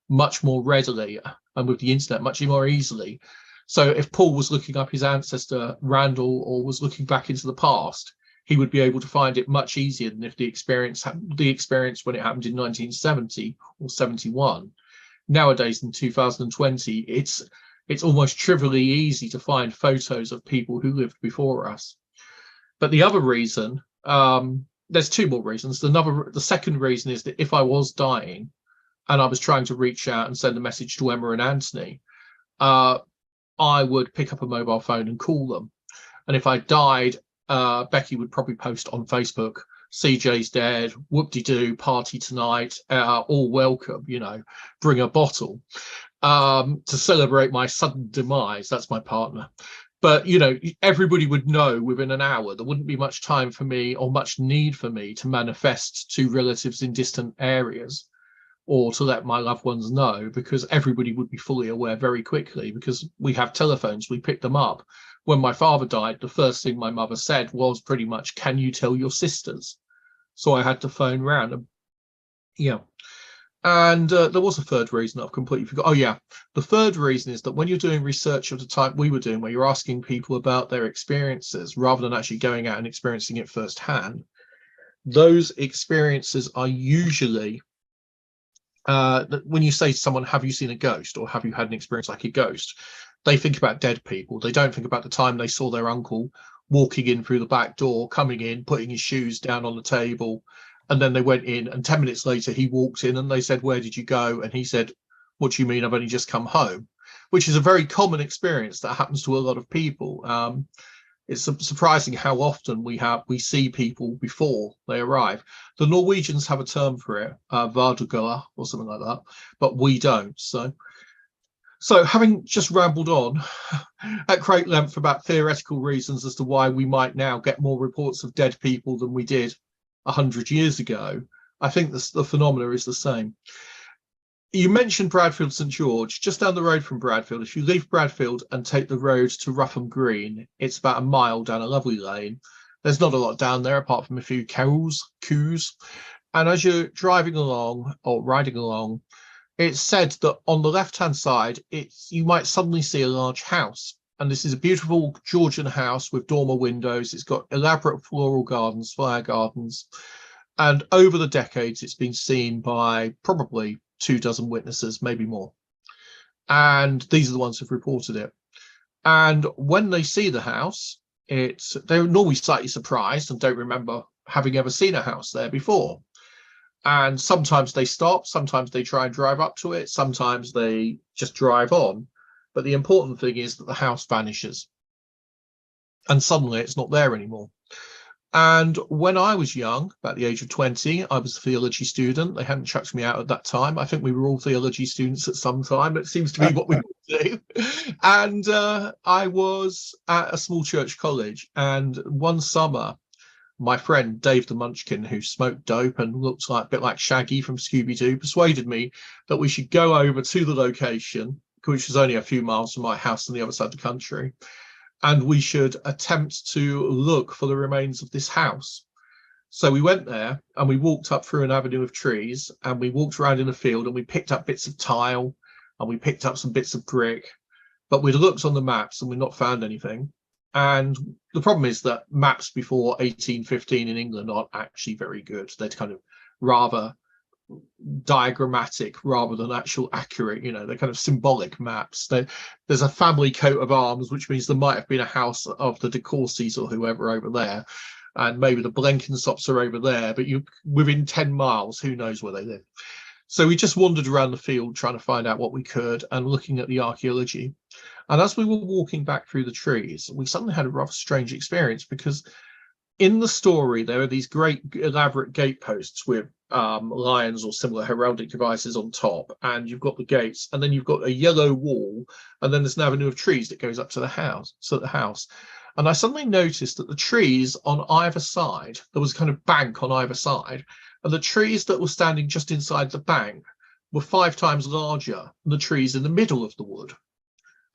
much more readily, and with the internet much more easily. So if Paul was looking up his ancestor, Randall, or was looking back into the past, he would be able to find it much easier than if the experience when it happened in 1970 or 71. Nowadays, in 2020, it's almost trivially easy to find photos of people who lived before us. But the other reason, there's two more reasons. The second reason is that if I was dying and I was trying to reach out and send a message to Emma and Anthony, I would pick up a mobile phone and call them. And if I died, Becky would probably post on Facebook, CJ's dead, whoop-de-doo, party tonight, all welcome, bring a bottle to celebrate my sudden demise. That's my partner. But, everybody would know within an hour. There wouldn't be much time for me or much need for me to manifest to relatives in distant areas or to let my loved ones know, because everybody would be fully aware very quickly, because we have telephones, we pick them up. When my father died, the first thing my mother said was pretty much, "Can you tell your sisters?" So I had to phone round. And there was a third reason I've completely forgot. Oh, yeah. The third reason is that when you're doing research of the type we were doing, where you're asking people about their experiences rather than actually going out and experiencing it firsthand, those experiences are usually, when you say to someone, "Have you seen a ghost?" or "Have you had an experience like a ghost?" they think about dead people. They don't think about the time they saw their uncle walking in through the back door, coming in, putting his shoes down on the table, and then they went in, and 10 minutes later he walked in and they said, "Where did you go?" And he said, "What do you mean? I've only just come home," which is a very common experience that happens to a lot of people. It's surprising how often we see people before they arrive. The Norwegians have a term for it, Vardøgøa or something like that, but we don't. So having just rambled on at great length about theoretical reasons as to why we might now get more reports of dead people than we did 100 years ago, I think the phenomena is the same. You mentioned Bradfield St George, just down the road from Bradfield. If you leave Bradfield and take the road to Rougham Green, it's about a mile down a lovely lane. There's not a lot down there apart from a few coos. And as you're driving along or riding along, it's said that on the left-hand side, you might suddenly see a large house. And this is a beautiful Georgian house with dormer windows. It's got elaborate floral gardens, flower gardens. And over the decades, it's been seen by probably 24 witnesses, maybe more. And these are the ones who've reported it. And when they see the house, they're normally slightly surprised and don't remember having ever seen a house there before. And sometimes they stop, sometimes they try and drive up to it, sometimes they just drive on. But the important thing is that the house vanishes and suddenly it's not there anymore. And when I was young, about the age of 20, I was a theology student. They hadn't chucked me out at that time. I think we were all theology students at some time. It seems to be what we do. And I was at a small church college. And one summer, my friend Dave the Munchkin, who smoked dope and looked like a bit like Shaggy from Scooby-Doo, persuaded me that we should go over to the location, which was only a few miles from my house on the other side of the country, and we should attempt to look for the remains of this house. So we went there and we walked up through an avenue of trees and we walked around in a field and we picked up bits of tile and we picked up some bits of brick, but we'd looked on the maps and we'd not found anything. And the problem is that maps before 1815 in England aren't actually very good. They're kind of rather diagrammatic rather than actual accurate. You know, they're kind of symbolic maps. There's a family coat of arms, which means there might have been a house of the de Courcys or whoever over there, and maybe the Blenkinsops are over there, but you within 10 miles, who knows where they live. So we just wandered around the field trying to find out what we could and looking at the archaeology. And as we were walking back through the trees, we suddenly had a rather strange experience, because in the story, there are these great elaborate gateposts with lions or similar heraldic devices on top, and you've got the gates, and then you've got a yellow wall, and then there's an avenue of trees that goes up to the house. And I suddenly noticed that the trees on either side, there was a kind of bank on either side, and the trees that were standing just inside the bank were 5 times larger than the trees in the middle of the wood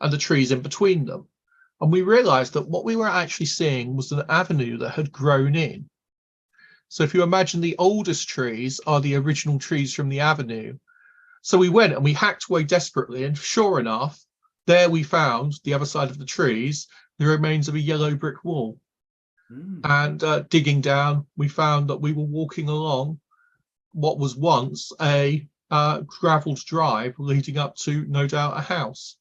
and the trees in between them. And we realized that what we were actually seeing was an avenue that had grown in. So if you imagine, the oldest trees are the original trees from the avenue. So we went and we hacked away desperately, and sure enough, there we found the other side of the trees, the remains of a yellow brick wall. And digging down, we found that we were walking along what was once a gravelled drive leading up to, no doubt, a house.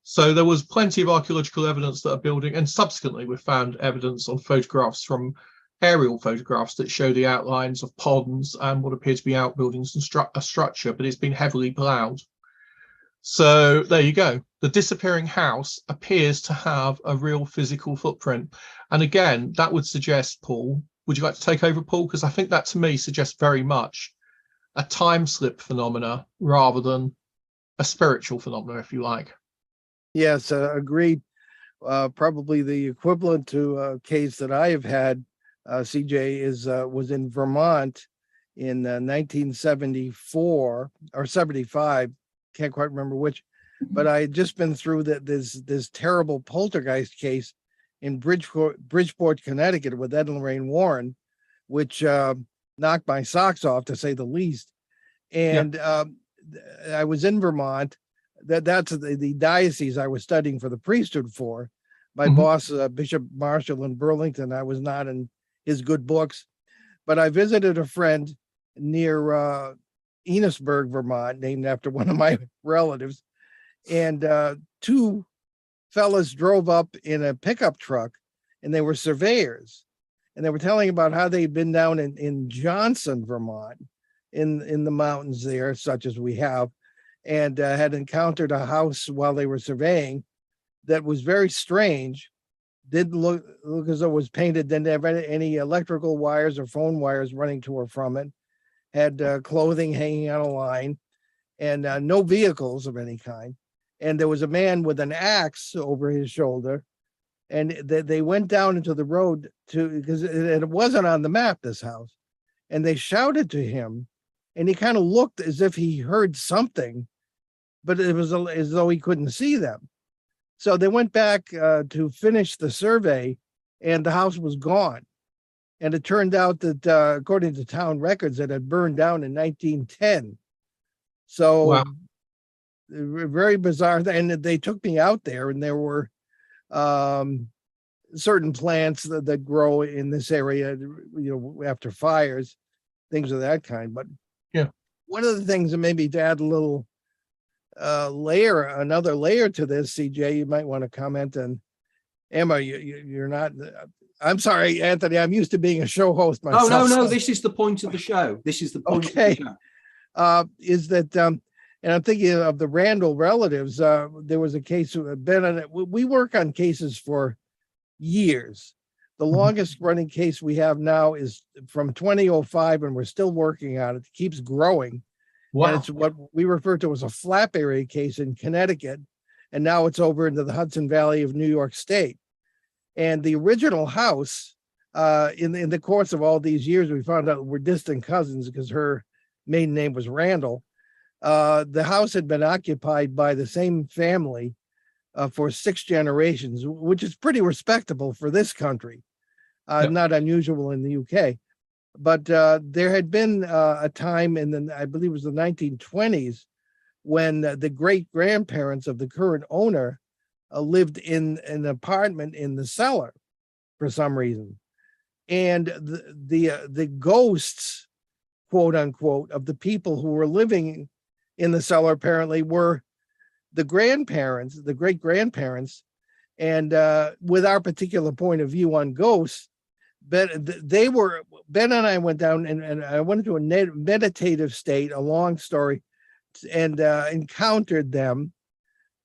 So there was plenty of archaeological evidence that a building, and subsequently we found evidence on photographs from aerial photographs that show the outlines of ponds and what appear to be outbuildings and a structure, but it's been heavily ploughed. So there you go. The disappearing house appears to have a real physical footprint. And again, that would suggest, Paul, would you like to take over, Paul? Because I think that to me suggests very much a time slip phenomena rather than a spiritual phenomena, if you like. Yes, agreed. Probably the equivalent to a case that I have had, CJ, was in Vermont in 1974 or 75. Can't quite remember which, but I had just been through this terrible poltergeist case in Bridgeport, Connecticut, with Ed and Lorraine Warren, which knocked my socks off, to say the least. And I was in Vermont. That's the diocese I was studying for the priesthood for. My boss, Bishop Marshall in Burlington, I was not in his good books, but I visited a friend near Enosburg, Vermont, named after one of my relatives. And 2 fellas drove up in a pickup truck, and they were surveyors. And they were telling about how they'd been down in Johnson, Vermont, in the mountains there, such as we have, and had encountered a house while they were surveying that was very strange. Didn't look as though it was painted, didn't have any electrical wires or phone wires running to or from it, had clothing hanging on a line, and no vehicles of any kind. And there was a man with an axe over his shoulder, and they went down into the road because it wasn't on the map, this house, and they shouted to him, and he kind of looked as if he heard something, but it was as though he couldn't see them. So they went back to finish the survey, and the house was gone. And it turned out that, according to town records, it had burned down in 1910. So wow. Very bizarre. And they took me out there, and there were certain plants that grow in this area, after fires, things of that kind. But yeah, one of the things that maybe to add a little another layer to this, CJ, you might want to comment. And Emma, you're not I'm sorry, Anthony. I'm used to being a show host myself. Oh, no. This is the point of the show. This is the point of the show. Is that, and I'm thinking of the Randall relatives. There was a case, we work on cases for years. The longest running case we have now is from 2005, and we're still working on it. It keeps growing. Wow. And it's what we refer to as a flap area case in Connecticut. And now it's over into the Hudson Valley of New York State. And the original house, in the course of all these years, we found out we're distant cousins because her maiden name was Randall. The house had been occupied by the same family for 6 generations, which is pretty respectable for this country, not unusual in the UK. But there had been a time I believe it was the 1920s, when the great-grandparents of the current owner lived in an apartment in the cellar for some reason. And the ghosts, quote unquote, of the people who were living in the cellar apparently were the grandparents, the great-grandparents. And with our particular point of view on ghosts, Ben and I went down and I went into a meditative state, a long story, and encountered them.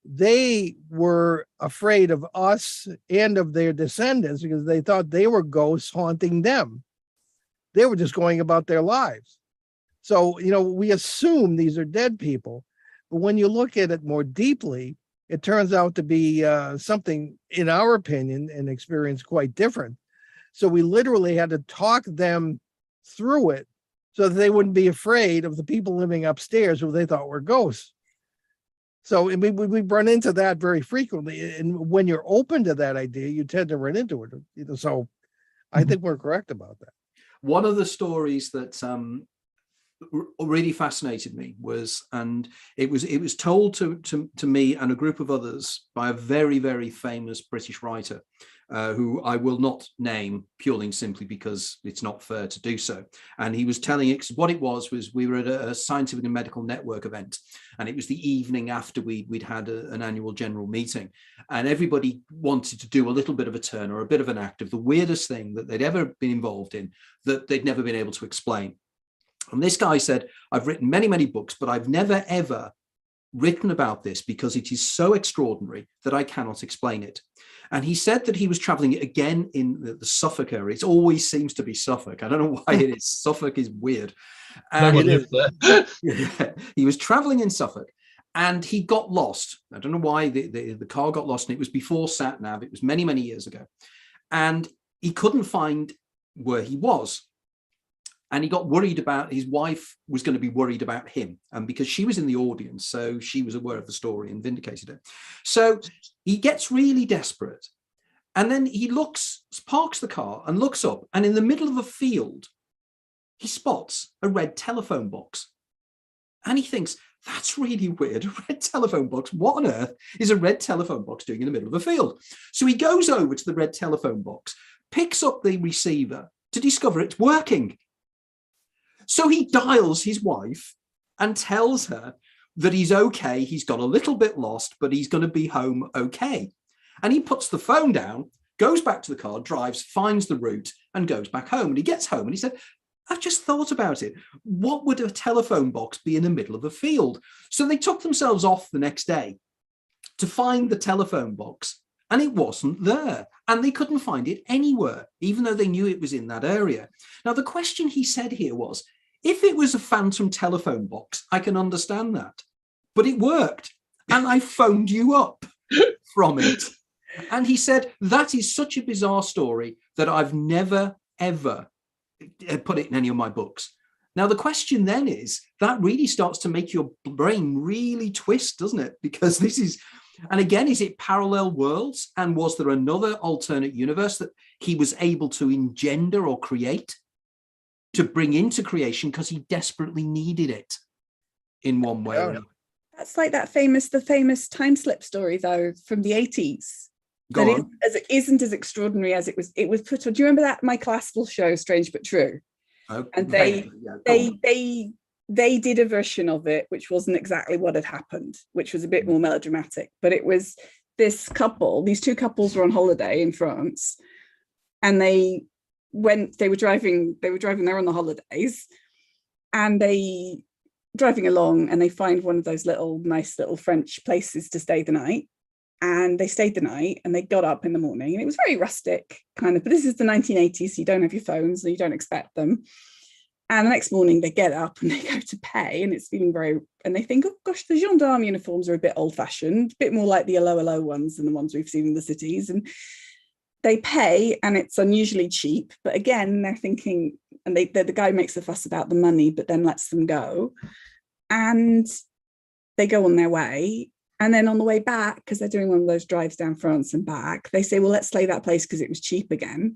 They were afraid of us and of their descendants because they thought they were ghosts haunting them. They were just going about their lives. So, we assume these are dead people, but when you look at it more deeply, it turns out to be something, in our opinion and experience, quite different. So we literally had to talk them through it so that they wouldn't be afraid of the people living upstairs who they thought were ghosts. So we run into that very frequently. And when you're open to that idea, you tend to run into it. So I think we're correct about that. One of the stories that really fascinated me was, and it was told to me and a group of others by a very, very famous British writer, who I will not name purely and simply because it's not fair to do so. And he was telling it, what it was we were at a scientific and medical network event, and it was the evening after we'd had an annual general meeting, and everybody wanted to do a little bit of a turn or a bit of an act of the weirdest thing that they'd ever been involved in that they'd never been able to explain. And this guy said, I've written many, many books, but I've never, ever written about this because it is so extraordinary that I cannot explain it. And he said that he was traveling again in the Suffolk area. It always seems to be Suffolk. I don't know why it is. Suffolk is weird. And No one lives there. He was traveling in Suffolk and he got lost. I don't know why the car got lost. And it was before sat nav. It was many, many years ago. And he couldn't find where he was. And he got worried about, his wife was going to be worried about him. And because she was in the audience, so she was aware of the story and vindicated it. So he gets really desperate. And then he parks the car and looks up. And in the middle of a field, he spots a red telephone box. And he thinks, that's really weird, a red telephone box. What on earth is a red telephone box doing in the middle of a field? So he goes over to the red telephone box, picks up the receiver to discover it's working. So he dials his wife and tells her that he's okay. He's got a little bit lost, but he's going to be home okay. And he puts the phone down, goes back to the car, drives, finds the route and goes back home. And he gets home and he said, I've just thought about it. What would a telephone box be in the middle of a field? So they took themselves off the next day to find the telephone box, and it wasn't there. And they couldn't find it anywhere, even though they knew it was in that area. Now, the question he said here was, if it was a phantom telephone box, I can understand that. But it worked. And I phoned you up from it. And he said, that is such a bizarre story that I've never, ever put it in any of my books. Now, the question then is, that really starts to make your brain really twist, doesn't it? Because this is, and again, is it parallel worlds? And was there another alternate universe that he was able to engender or create, to bring into creation because he desperately needed it in one way or another? That's like the famous time slip story, though, from the 80s. It isn't as extraordinary as it was put on. Do you remember that Michael Aspel show, Strange But True? Okay. And they did a version of it, which wasn't exactly what had happened, which was a bit more melodramatic. But it was this couple, these two couples were on holiday in France, and they were driving there on the holidays, and they driving along, and they find one of those nice little French places to stay the night. And they stayed the night, and they got up in the morning, and it was very rustic kind of, but this is the 1980s, so you don't have your phones, so you don't expect them. And the next morning they get up and they go to pay, and it's feeling and they think, oh gosh, the gendarme uniforms are a bit old fashioned, a bit more like the yellow ones than the ones we've seen in the cities. And they pay, and it's unusually cheap. But again, they're thinking, and the guy makes a fuss about the money, but then lets them go. And they go on their way. And then on the way back, because they're doing one of those drives down France and back, they say, well, let's stay that place because it was cheap again.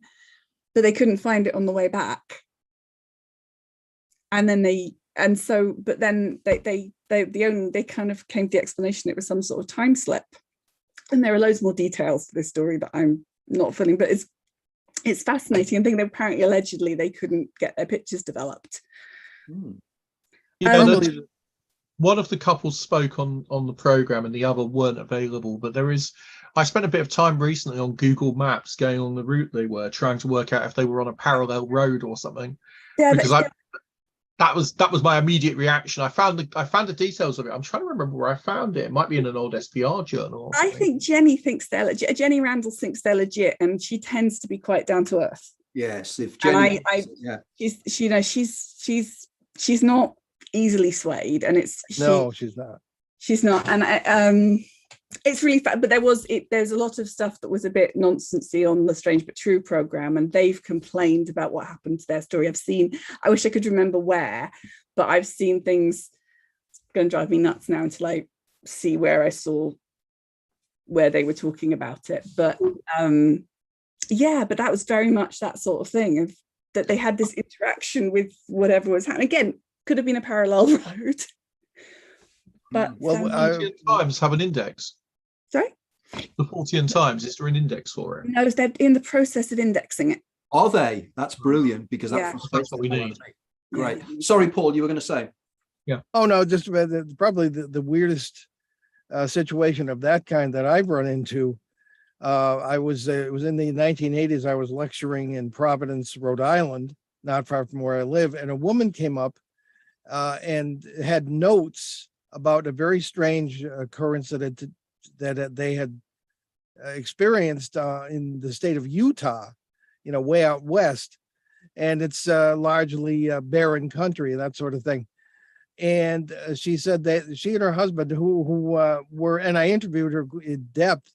But they couldn't find it on the way back. And then they kind of came to the explanation it was some sort of time slip. And there are loads more details to this story that I'm not filling, but it's fascinating. I think apparently allegedly they couldn't get their pictures developed. One of the couples spoke on the program and the other weren't available, but I spent a bit of time recently on Google Maps going on the route they were, trying to work out if they were on a parallel road or something. Yeah, because that was my immediate reaction. I found the details of it. I'm trying to remember where I found it. It might be in an old SPR journal. I think Jenny thinks they're legit. Jenny Randall thinks they're legit, and she tends to be quite down to earth. Yes, if Jenny, she's not easily swayed, and she's not, and it's really fun. But there's a lot of stuff that was a bit nonsensy on the Strange But True program, and they've complained about what happened to their story. I wish I could remember where, but I've seen things. It's going to drive me nuts now until I see where I saw where they were talking about it. But but that was very much that sort of thing, of that they had this interaction with whatever was happening. Again, could have been a parallel road. But Fortean Times have an index. Sorry? The Fortean Times, is there an index for it? No, they're in the process of indexing it. Are they? That's brilliant, because that's what we need. Great. Sorry, Paul, you were going to say. Yeah. Oh no, just probably the weirdest situation of that kind that I've run into. It was in the 1980s. I was lecturing in Providence, Rhode Island, not far from where I live, and a woman came up and had notes about a very strange occurrence that they had experienced in the state of Utah, way out west, and it's largely barren country and that sort of thing. And she said that she and her husband, who were, and I interviewed her in depth.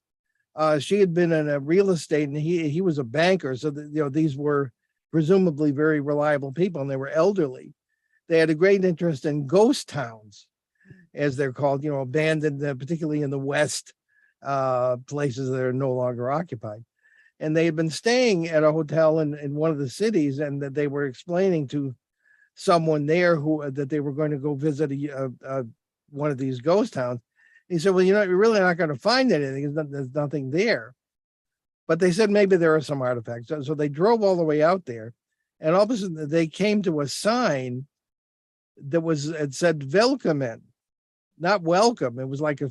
She had been in a real estate, and he was a banker, so that, these were presumably very reliable people, and they were elderly. They had a great interest in ghost towns, as they're called, abandoned, particularly in the West, places that are no longer occupied. And they had been staying at a hotel in one of the cities, and that they were explaining to someone there that they were going to go visit one of these ghost towns. He said, well, you're really not going to find anything. There's nothing there. But they said maybe there are some artifacts. So they drove all the way out there, and all of a sudden they came to a sign that it said "Velkommen," not welcome. It was like a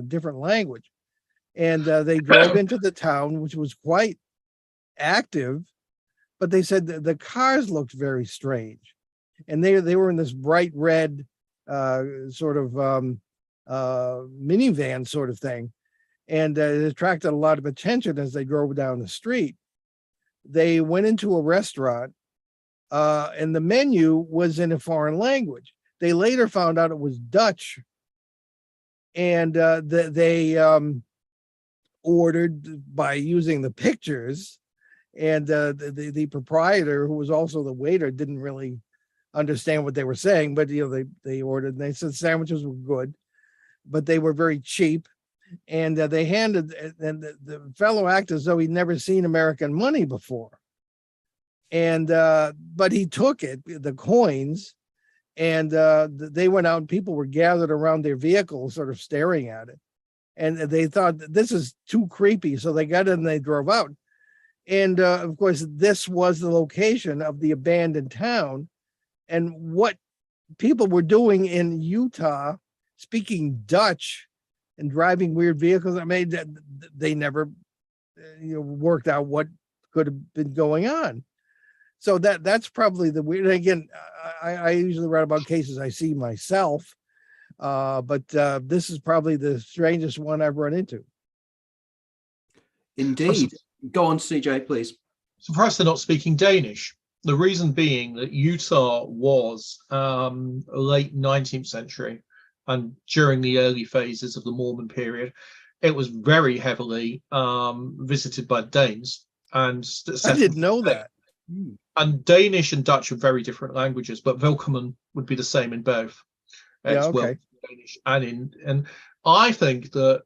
different language. And they drove into the town, which was quite active, but they said the cars looked very strange. And they were in this bright red sort of minivan sort of thing. And it attracted a lot of attention as they drove down the street. They went into a restaurant, and the menu was in a foreign language. They later found out it was Dutch. And they ordered by using the pictures, and the proprietor, who was also the waiter, didn't really understand what they were saying, but they ordered, and they said sandwiches were good, but they were very cheap. And they handed, and the fellow acted as though he'd never seen American money before. And but he took it, the coins, and they went out, and people were gathered around their vehicle, sort of staring at it. And they thought, this is too creepy. So they got in and they drove out. And of course, this was the location of the abandoned town. And what people were doing in Utah, speaking Dutch and driving weird vehicles, I mean, they never worked out what could have been going on. So that's probably the weird. Again, I usually write about cases I see myself, but this is probably the strangest one I've run into. Indeed. Go on, CJ, please. Surprised they're not speaking Danish. The reason being that Utah was late 19th century and during the early phases of the Mormon period, it was very heavily visited by Danes. And I didn't know that. And Danish and Dutch are very different languages, but Welkomen would be the same in both. Yeah, okay. Well, Danish and I think that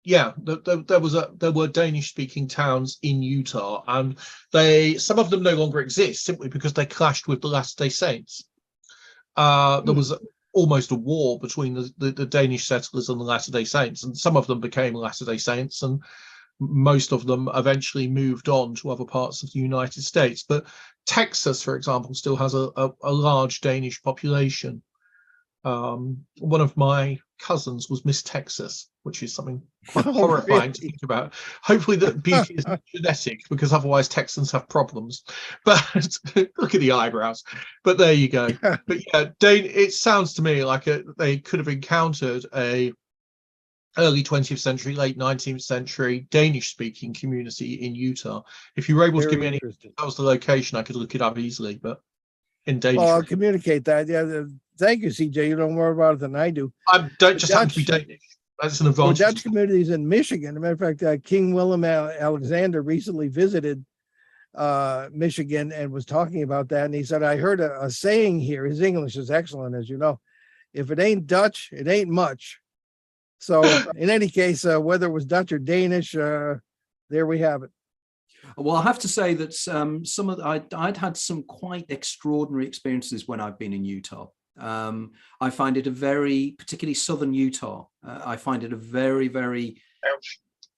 there were Danish-speaking towns in Utah, and some of them no longer exist simply because they clashed with the Latter-day Saints. There was almost a war between the Danish settlers and the Latter-day Saints, and some of them became Latter-day Saints, and most of them eventually moved on to other parts of the United States. But Texas, for example, still has a large Danish population. One of my cousins was Miss Texas, which is something quite horrifying to think about. Hopefully that beauty is not genetic, because otherwise Texans have problems. But look at the eyebrows. But there you go. But yeah, it sounds to me like they could have encountered a early 20th century, late 19th century Danish-speaking community in Utah. If you were able to give me any, that was the location, I could look it up easily, but in Danish. Well, I'll communicate that. Yeah, thank you, CJ. You know more about it than I do. I don't just happen to be Danish. That's an advantage. Well, Dutch communities in Michigan. As a matter of fact, King Willem Alexander recently visited Michigan and was talking about that. And he said, I heard a saying here. His English is excellent, as you know. If it ain't Dutch, it ain't much. So in any case, whether it was Dutch or Danish, there we have it. Well, I have to say that I'd had some quite extraordinary experiences when I've been in Utah. I find it particularly southern Utah, I find it a very, very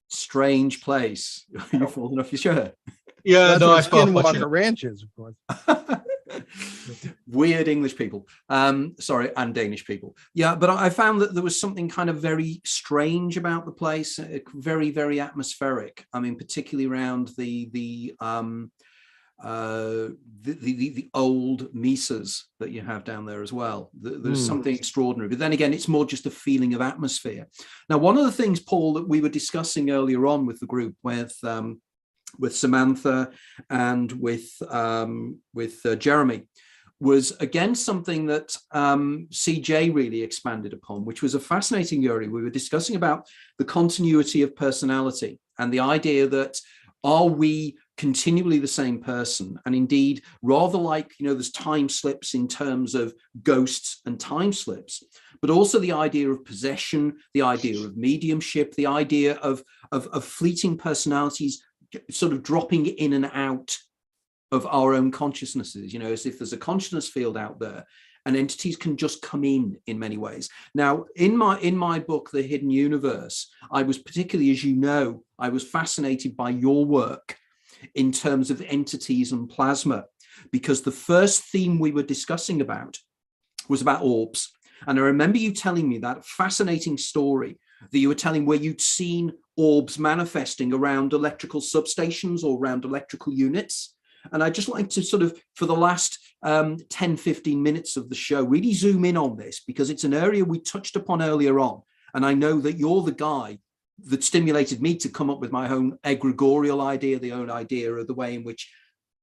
strange place. You're falling off your shirt. Yeah, no, I Skinwalker Ranches, of course. Weird English people, and Danish people. Yeah, but I found that there was something kind of very strange about the place, very, very atmospheric. I mean, particularly around the old mesas that you have down there as well. There's something extraordinary. But then again, it's more just a feeling of atmosphere. Now, one of the things, Paul, that we were discussing earlier on with the group, with Samantha and with Jeremy, was again something that CJ really expanded upon, which was a fascinating area. We were discussing about the continuity of personality and the idea that, are we continually the same person? And indeed, rather like, there's time slips in terms of ghosts and time slips, but also the idea of possession, the idea of mediumship, the idea of fleeting personalities sort of dropping in and out of our own consciousnesses, as if there's a consciousness field out there and entities can just come in many ways. Now, in my book, The Hidden Universe, I was particularly, as you know, I was fascinated by your work in terms of entities and plasma, because the first theme we were discussing about was about orbs. And I remember you telling me that fascinating story that you were telling where you'd seen orbs manifesting around electrical substations or around electrical units. And I'd just like to sort of, for the last 10, 15 minutes of the show, really zoom in on this, because it's an area we touched upon earlier on. And I know that you're the guy that stimulated me to come up with my own egregorial idea, the own idea of the way in which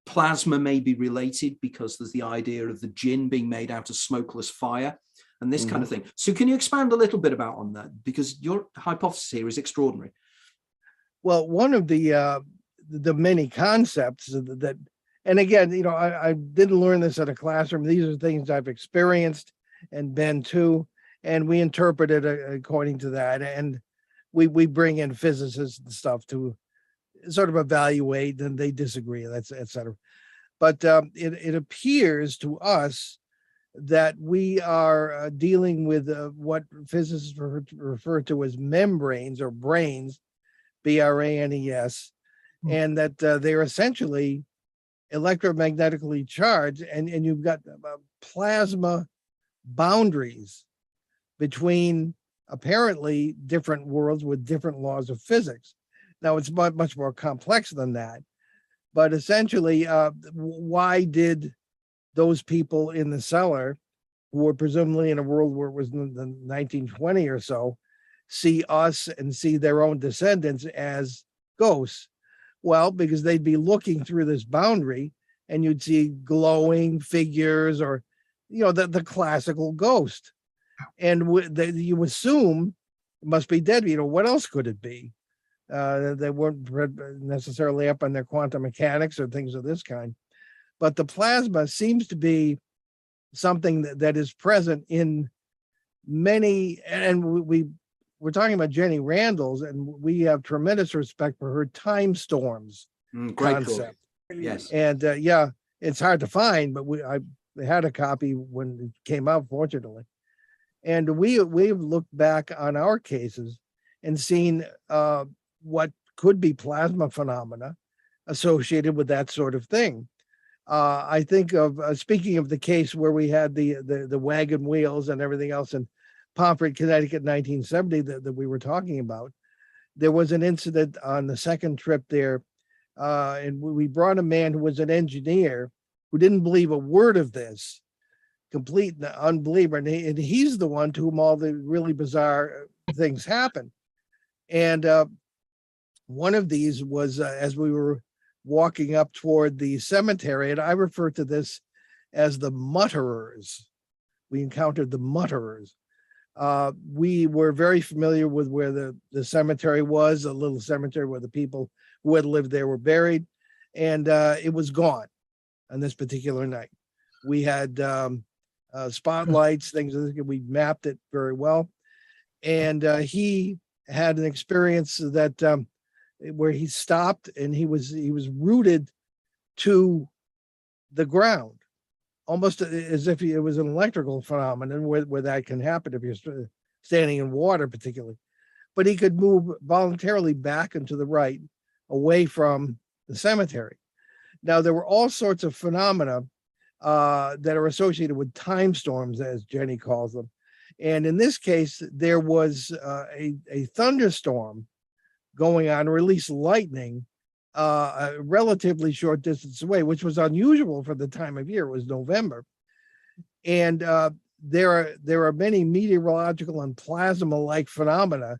plasma may be related, because there's the idea of the jinn being made out of smokeless fire and this kind of thing. So can you expand a little bit on that? Because your hypothesis here is extraordinary. Well, one of the many concepts that, and again, I didn't learn this at a classroom. These are things I've experienced and been to, and we interpret it according to that. And we bring in physicists and stuff to sort of evaluate, and they disagree, et cetera. But it appears to us that we are dealing with what physicists refer to as membranes or brains, BRANES, and that they're essentially electromagnetically charged, and you've got plasma boundaries between apparently different worlds with different laws of physics. Now, it's much more complex than that, But essentially, why did those people in the cellar, who were presumably in a world where it was in the 1920 or so, see us and see their own descendants as ghosts? Well, because they'd be looking through this boundary and you'd see glowing figures, or, the classical ghost. And you assume it must be dead. What else could it be? They weren't necessarily up on their quantum mechanics or things of this kind. But the plasma seems to be something that is present in many, and we're talking about Jenny Randall's, and we have tremendous respect for her time storms concept. Yes. And it's hard to find, but I had a copy when it came out, fortunately. And we've looked back on our cases and seen what could be plasma phenomena associated with that sort of thing. I think of, speaking of the case where we had the wagon wheels and everything else in Pomfret, Connecticut, 1970 that we were talking about. There was an incident on the second trip there, and we brought a man who was an engineer who didn't believe a word of this, complete unbeliever, and he's the one to whom all the really bizarre things happen. And one of these was as we were walking up toward the cemetery, and I refer to this as the mutterers. We encountered the mutterers. We were very familiar with where the cemetery was, a little cemetery where the people who had lived there were buried, and it was gone on this particular night. We had spotlights, things, we mapped it very well. And he had an experience that where he stopped and he was rooted to the ground, almost as if it was an electrical phenomenon where that can happen if you're standing in water particularly. But he could move voluntarily back and to the right, away from the cemetery. Now, there were all sorts of phenomena that are associated with time storms, as Jenny calls them. And in this case, there was a thunderstorm going on, or at least lightning, a relatively short distance away, which was unusual for the time of year. It was November. And there are many meteorological and plasma-like phenomena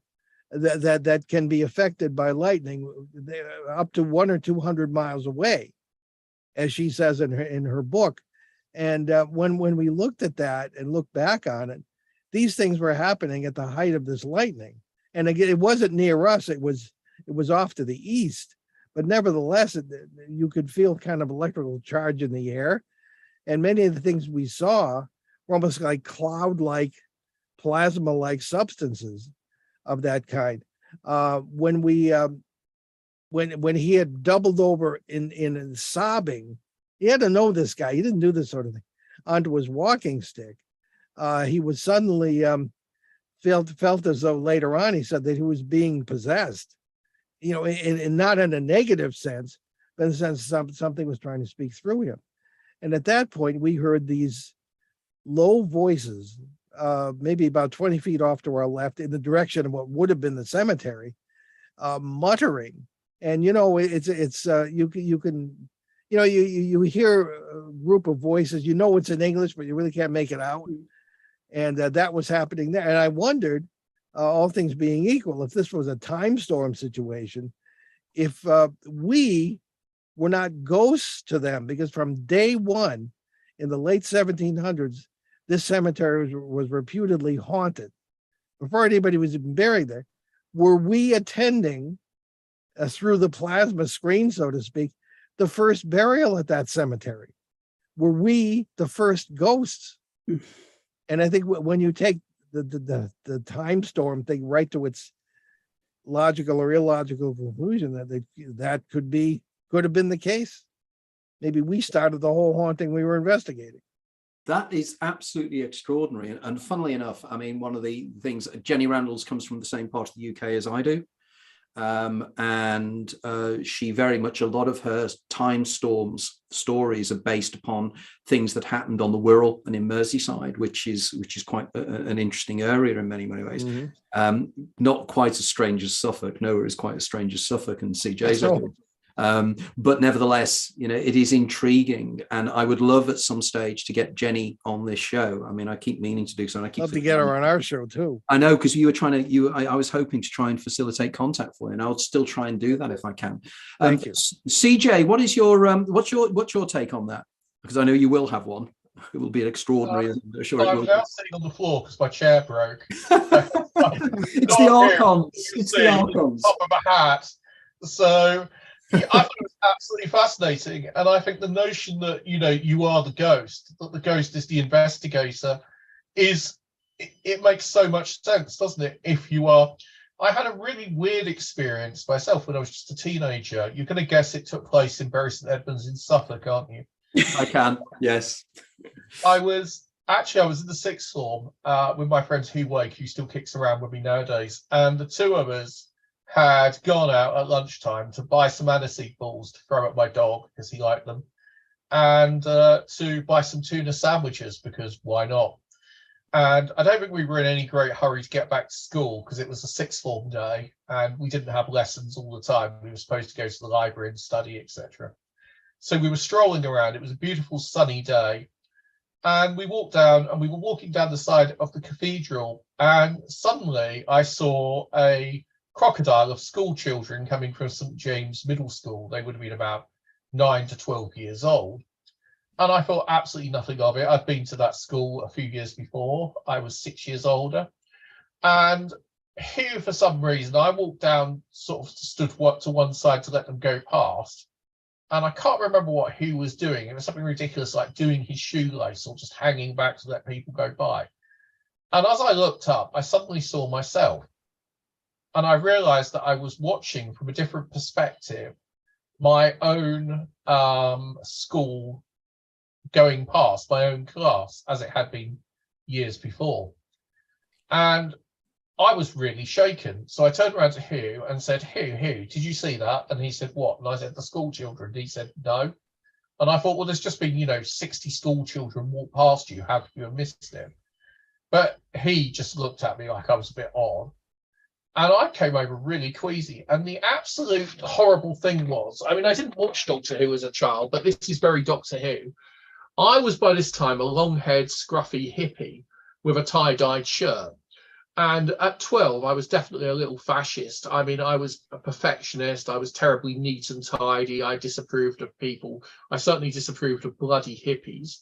that can be affected by lightning up to 100 or 200 miles away, as she says in her book. And when we looked at that and looked back on it, these things were happening at the height of this lightning. And again, it wasn't near us; it was off to the east. But nevertheless, you could feel kind of electrical charge in the air, and many of the things we saw were almost like cloud-like, plasma-like substances of that kind. When he had doubled over in sobbing, he had to know this guy. He didn't do this sort of thing onto his walking stick. He was suddenly felt as though later on he said that he was being possessed, in not in a negative sense, but in the sense something was trying to speak through him. And at that point, we heard these low voices, maybe about 20 feet off to our left, in the direction of what would have been the cemetery, muttering. And it's you can. You hear a group of voices, it's in English, but you really can't make it out. And that was happening there. And I wondered, all things being equal, if this was a time storm situation, if we were not ghosts to them, because from day one in the late 1700s, this cemetery was reputedly haunted. Before anybody was even buried there, were we attending through the plasma screen, so to speak, the first burial at that cemetery? Were we the first ghosts? And I think when you take the time storm thing right to its logical or illogical conclusion, that could have been the case. Maybe we started the whole haunting we were investigating. That is absolutely extraordinary. And funnily enough, I mean, one of the things, Jenny Randall's comes from the same part of the UK as I do. And she very much, a lot of her time storms stories are based upon things that happened on the Wirral and in Merseyside, which is quite an interesting area in many ways. Mm-hmm. Not quite as strange as Suffolk. Nowhere is quite as strange as Suffolk and CJ's. But nevertheless, you know, it is intriguing, and I would love at some stage to get Jenny on this show. I mean, I keep meaning to do so, and I keep love to get her on our show too. I know, because you were trying to. I was hoping to try and facilitate contact for you, and I'll still try and do that if I can. Thank you, CJ. What is your what's your take on that? Because I know you will have one. It will be an extraordinary. I'm now sitting on the floor because my chair broke. It's the Archons. It's the Archons. Top of a hat. So I thought it was absolutely fascinating, and I think the notion that you are the ghost, that the ghost is the investigator, it makes so much sense, doesn't it? If you are, I had a really weird experience myself when I was just a teenager. You're going to guess it took place in Bury St Edmunds in Suffolk, aren't you? I can, yes. I was in the sixth form with my friend Hugh Wake, who still kicks around with me nowadays, and the two of us had gone out at lunchtime to buy some aniseed balls to throw at my dog because he liked them, and to buy some tuna sandwiches because why not? And I don't think we were in any great hurry to get back to school because it was a sixth form day and we didn't have lessons all the time. We were supposed to go to the library and study, etc. So we were strolling around. It was a beautiful sunny day. And we walked down, and we were walking down the side of the cathedral. And suddenly I saw a crocodile of school children coming from St. James Middle School. They would have been about 9 to 12 years old. And I thought absolutely nothing of it. I'd been to that school a few years before. I was 6 years older. And here, for some reason, I walked down, sort of stood to one side to let them go past. And I can't remember what he was doing. It was something ridiculous, like doing his shoelace or just hanging back to let people go by. And as I looked up, I suddenly saw myself. And I realized that I was watching from a different perspective my own school going past, my own class, as it had been years before. And I was really shaken. So I turned around to Hugh and said, Hugh, did you see that? And he said, what? And I said, the school children. And he said, no. And I thought, well, there's just been, 60 school children walk past you. How could you have missed him? But he just looked at me like I was a bit odd. And I came over really queasy. And the absolute horrible thing was, I mean, I didn't watch Doctor Who as a child, but this is very Doctor Who. I was by this time a long-haired, scruffy hippie with a tie-dyed shirt. And at 12, I was definitely a little fascist. I mean, I was a perfectionist. I was terribly neat and tidy. I disapproved of people. I certainly disapproved of bloody hippies.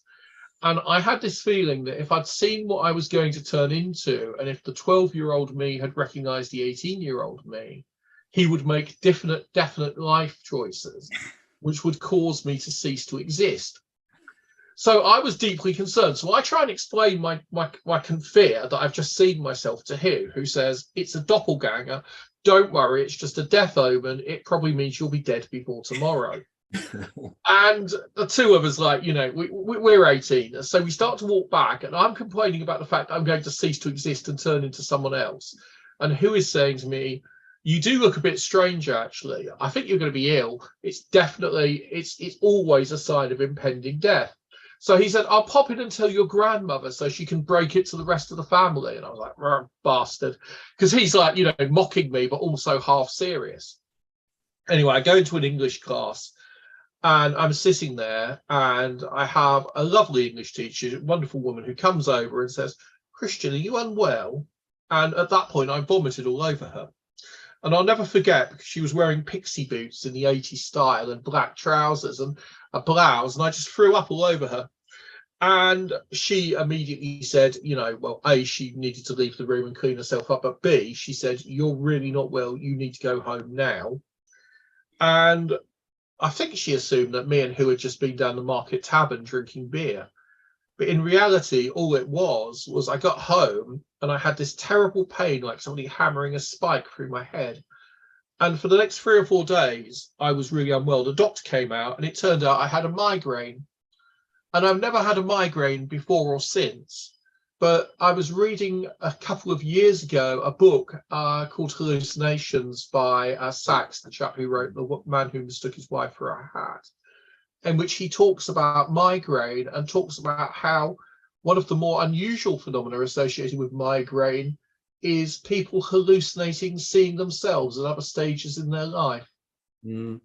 And I had this feeling that if I'd seen what I was going to turn into, and if the 12-year-old me had recognized the 18-year-old me, he would make definite life choices, which would cause me to cease to exist. So I was deeply concerned. So I try and explain my fear that I've just seen myself to Hugh, who says, it's a doppelganger. Don't worry, it's just a death omen. It probably means you'll be dead before tomorrow. And the two of us, we're 18. So we start to walk back, and I'm complaining about the fact that I'm going to cease to exist and turn into someone else. And Hugh is saying to me, you do look a bit strange, actually. I think you're going to be ill. It's always a sign of impending death. So he said, I'll pop in and tell your grandmother so she can break it to the rest of the family. And I was like, bastard. Because he's like, mocking me, but also half serious. Anyway, I go into an English class and I'm sitting there and I have a lovely English teacher, a wonderful woman, who comes over and says, Christian, are you unwell? And at that point, I vomited all over her. And I'll never forget, because she was wearing pixie boots in the 80s style and black trousers and a blouse, and I just threw up all over her. And she immediately said, well, A, she needed to leave the room and clean herself up, but B, she said, you're really not well, you need to go home now. And I think she assumed that me and Hugh had just been down the Market Tavern drinking beer. But in reality, all it was I got home and I had this terrible pain, like somebody hammering a spike through my head. And for the next 3 or 4 days, I was really unwell. The doctor came out and it turned out I had a migraine. And I've never had a migraine before or since. But I was reading a couple of years ago a book called Hallucinations by Sachs, the chap who wrote The Man Who Mistook His Wife for a Hat, in which he talks about migraine and talks about how one of the more unusual phenomena associated with migraine is people hallucinating, seeing themselves at other stages in their life. Mm.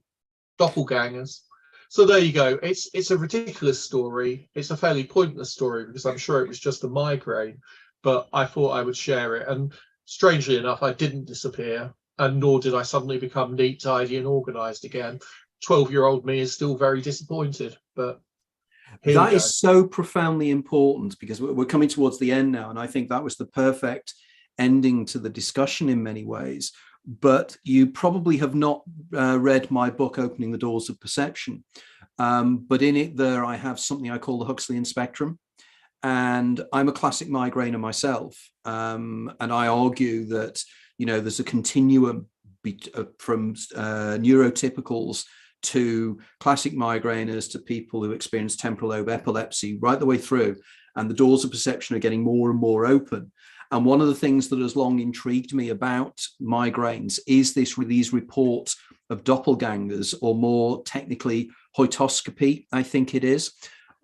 doppelgangers. So there you go. It's a ridiculous story. It's a fairly pointless story because I'm sure it was just a migraine, but I thought I would share it. And strangely enough, I didn't disappear, and nor did I suddenly become neat, tidy, and organized again. 12-year-old me is still very disappointed, but that is so profoundly important, because we're coming towards the end now, and I think that was the perfect ending to the discussion in many ways. But you probably have not read my book, Opening the Doors of Perception. But in it there, I have something I call the Huxleyan spectrum. And I'm a classic migrainer myself. And I argue that, there's a continuum from neurotypicals to classic migrainers to people who experience temporal lobe epilepsy, right the way through. And the doors of perception are getting more and more open. And one of the things that has long intrigued me about migraines is these reports of doppelgangers, or more technically hoitoscopy, I think it is,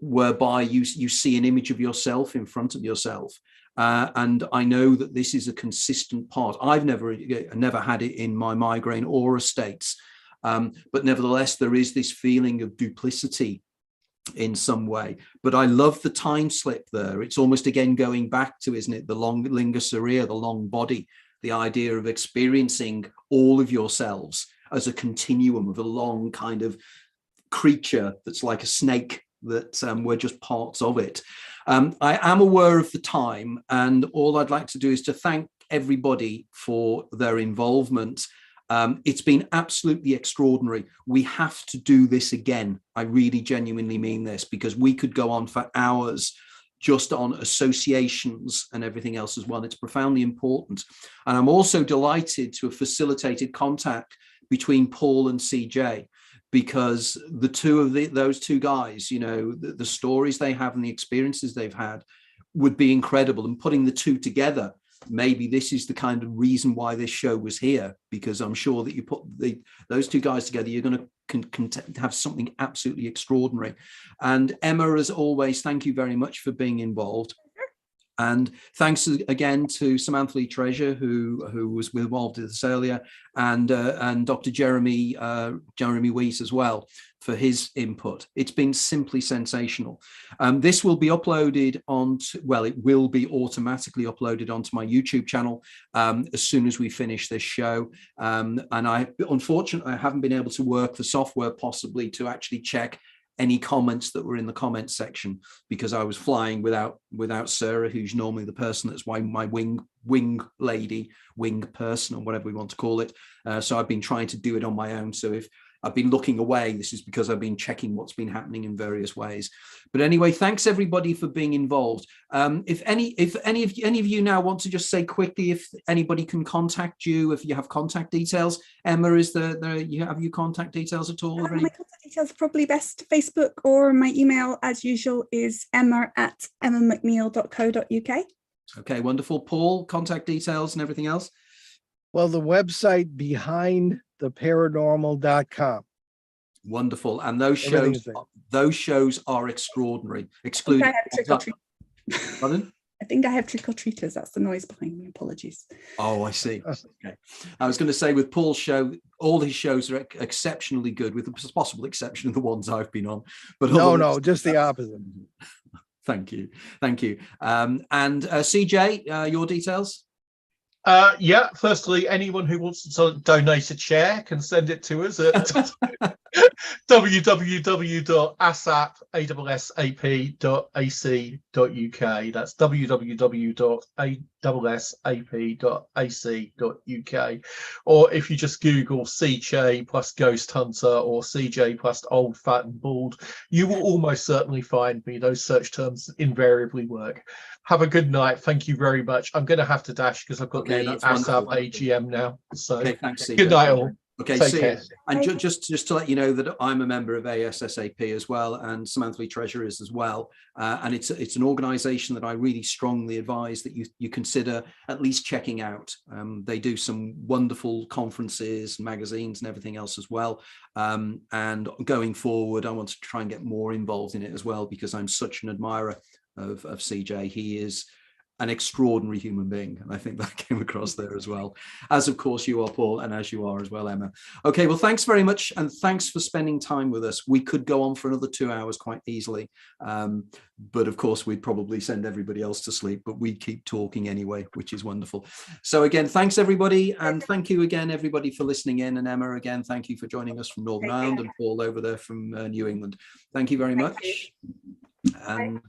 whereby you see an image of yourself in front of yourself. And I know that this is a consistent part. I've never had it in my migraine aura states, but nevertheless, there is this feeling of duplicity in some way. But I love the time slip there. It's almost again going back to, isn't it, the long linga seria, the long body, the idea of experiencing all of yourselves as a continuum of a long kind of creature that's like a snake, that we're just parts of it. I am aware of the time, and all I'd like to do is to thank everybody for their involvement. It's been absolutely extraordinary. We have to do this again. I really genuinely mean this, because we could go on for hours just on associations and everything else as well. It's profoundly important. And I'm also delighted to have facilitated contact between Paul and CJ, because the two of those two guys, the stories they have and the experiences they've had would be incredible. And putting the two together, maybe this is the kind of reason why this show was here, because I'm sure that you put those two guys together, you're going to have something absolutely extraordinary. And Emma, as always, thank you very much for being involved. And thanks again to Samantha Lee Treasure, who was involved with us earlier, and Dr. Jeremy Weiss as well for his input. It's been simply sensational. This will be uploaded it will be automatically uploaded onto my YouTube channel as soon as we finish this show. And unfortunately, I haven't been able to work the software possibly to actually check any comments that were in the comments section, because I was flying without Sarah, who's normally the person that's my wing lady, wing person, or whatever we want to call it. So I've been trying to do it on my own. So if I've been looking away, this is because I've been checking what's been happening in various ways. But anyway, thanks everybody for being involved. If any of you now want to just say quickly if anybody can contact you, if you have contact details. Emma, is have you contact details at all? My contact details are probably best Facebook, or my email as usual is emma@emmamcneil.co.uk. Okay, wonderful. Paul, contact details and everything else? Well, the website behindtheparanormal.com. Wonderful. And those shows are extraordinary, excluding Pardon? I think I have trick-or-treaters. That's the noise behind me. Apologies. Oh, I see. Okay. I was going to say, with Paul's show, all his shows are exceptionally good, with the possible exception of the ones I've been on. But no, just the opposite. Thank you. And CJ, your details? Yeah, firstly, anyone who wants to donate a chair can send it to us at www.asap.ac.uk. That's www.asap.ac.uk. Or if you just Google CJ plus Ghost Hunter or CJ plus Old, Fat and Bald, you will almost certainly find me. Those search terms invariably work. Have a good night. Thank you very much. I'm going to have to dash because I've got the ASAP AGM now. So thanks, good night all. Okay, take care. And just to let you know that I'm a member of ASSAP as well, and Samantha Lee Treasure is as well. And it's an organisation that I really strongly advise that you consider at least checking out. They do some wonderful conferences, magazines, and everything else as well. And going forward, I want to try and get more involved in it as well, because I'm such an admirer of CJ. He is an extraordinary human being. And I think that came across there as well, as of course you are, Paul, and as you are as well, Emma. Okay, well, thanks very much. And thanks for spending time with us. We could go on for another 2 hours quite easily. But of course, we'd probably send everybody else to sleep, but we keep talking anyway, which is wonderful. So again, thanks everybody. And thank you again, everybody, for listening in. And Emma, again, thank you for joining us from Northern Ireland, and Paul over there from New England. Thank you very much. And